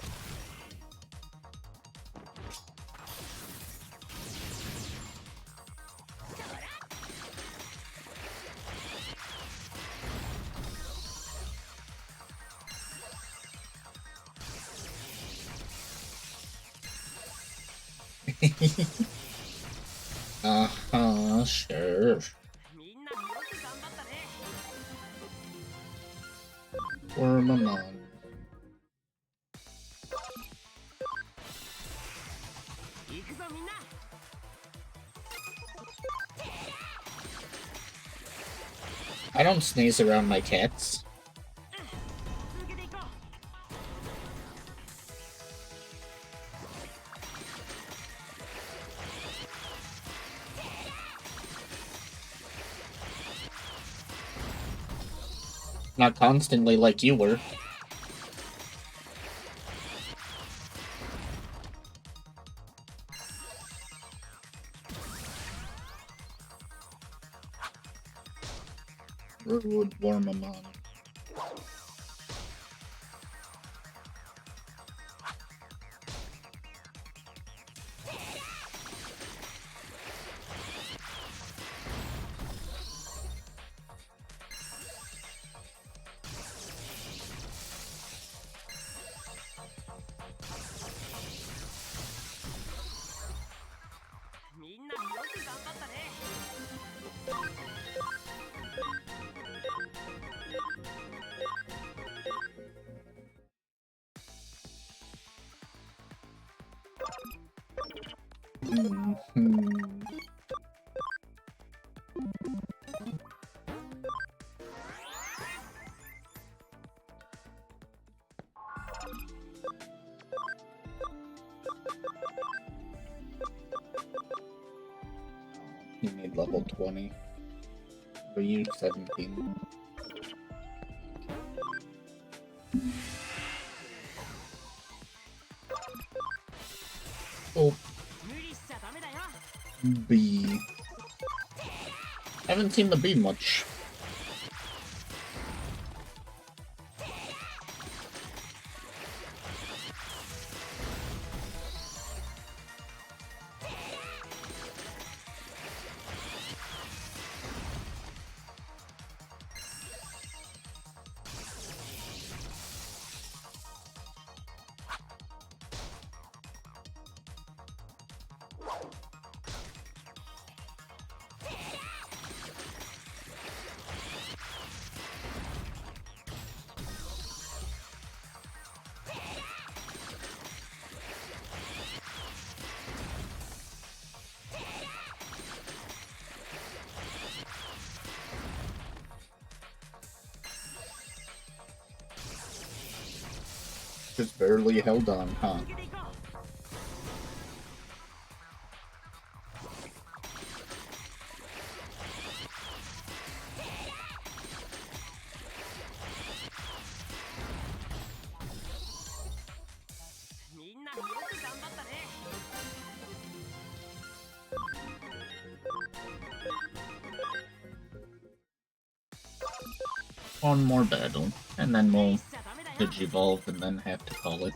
Uh-huh, sure.
みんなよく頑張ったね。
Wormamon.
行くぞみんな。
I don't sneeze around my cats.
続けていこう。
Not constantly like you were. Rude Wormamon. You made level 20. But you 17. Oh. B. Haven't seen the B much. Just barely held on, huh? One more battle, and then we'll Digivolve and then have to call it.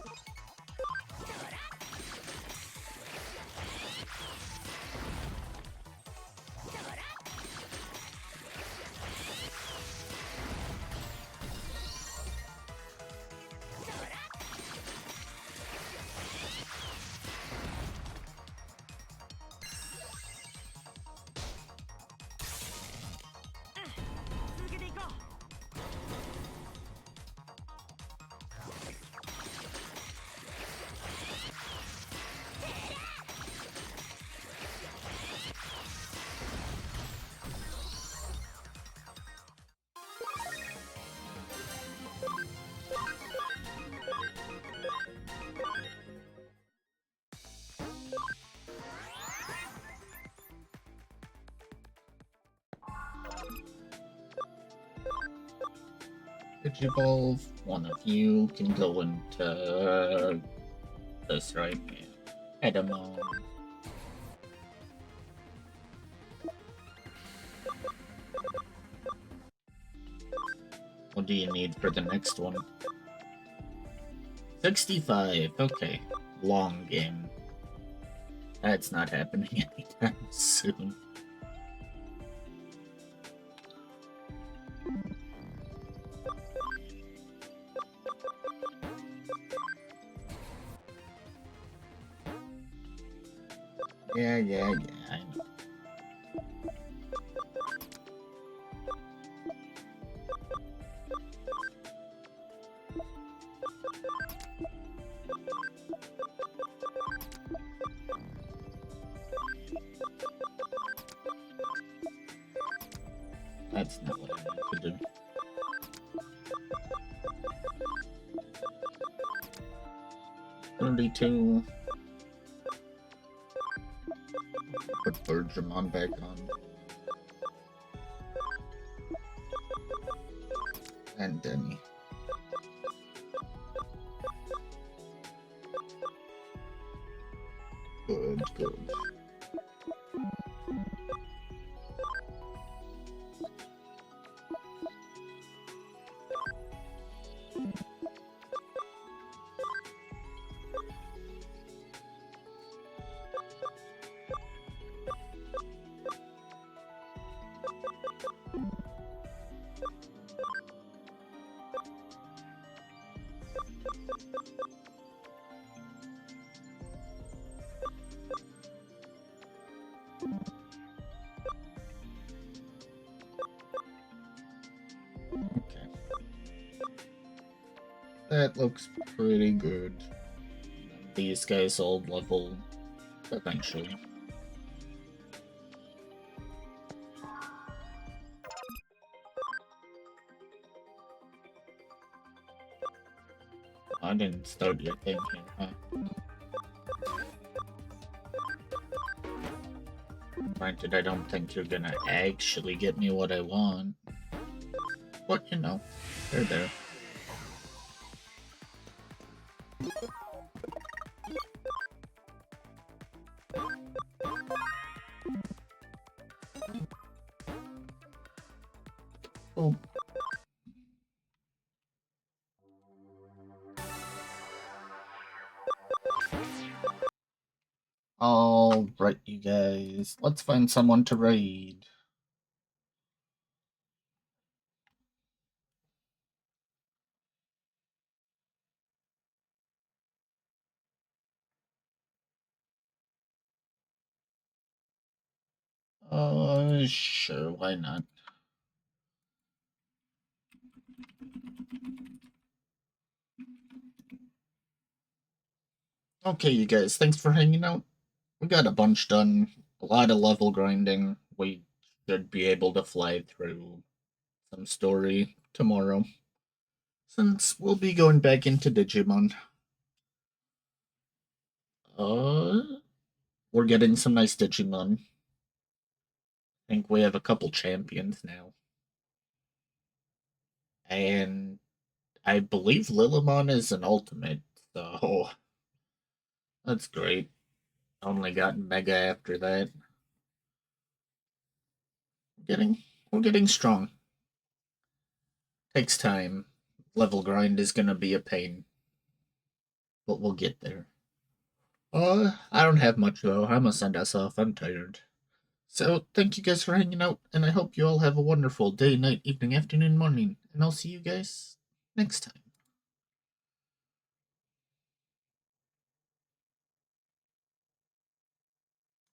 Digivolve. One of you can go into this right here. Edamon. What do you need for the next one? 65. Okay. Long game. That's not happening anytime soon. Yeah, I know. That's not what I meant to do. $32. Put Digimon back on. And Denny. Good. Okay. That looks pretty good. These guys all level eventually. I didn't start your thing here, huh? Granted, I don't think you're gonna actually get me what I want. But, you know, they're there. Oh. Alright, you guys. Let's find someone to raid. Sure, why not? Okay, you guys, thanks for hanging out. We got a bunch done, a lot of level grinding. We should be able to fly through some story tomorrow, since we'll be going back into Digimon. We're getting some nice Digimon. I think we have a couple champions now. And I believe Lilimon is an ultimate, so that's great. Only got Mega after that. We're getting strong. Takes time. Level grind is gonna be a pain. But we'll get there. I don't have much though. I'm gonna send us off. I'm tired. So thank you guys for hanging out, and I hope you all have a wonderful day, night, evening, afternoon, morning, and I'll see you guys next time.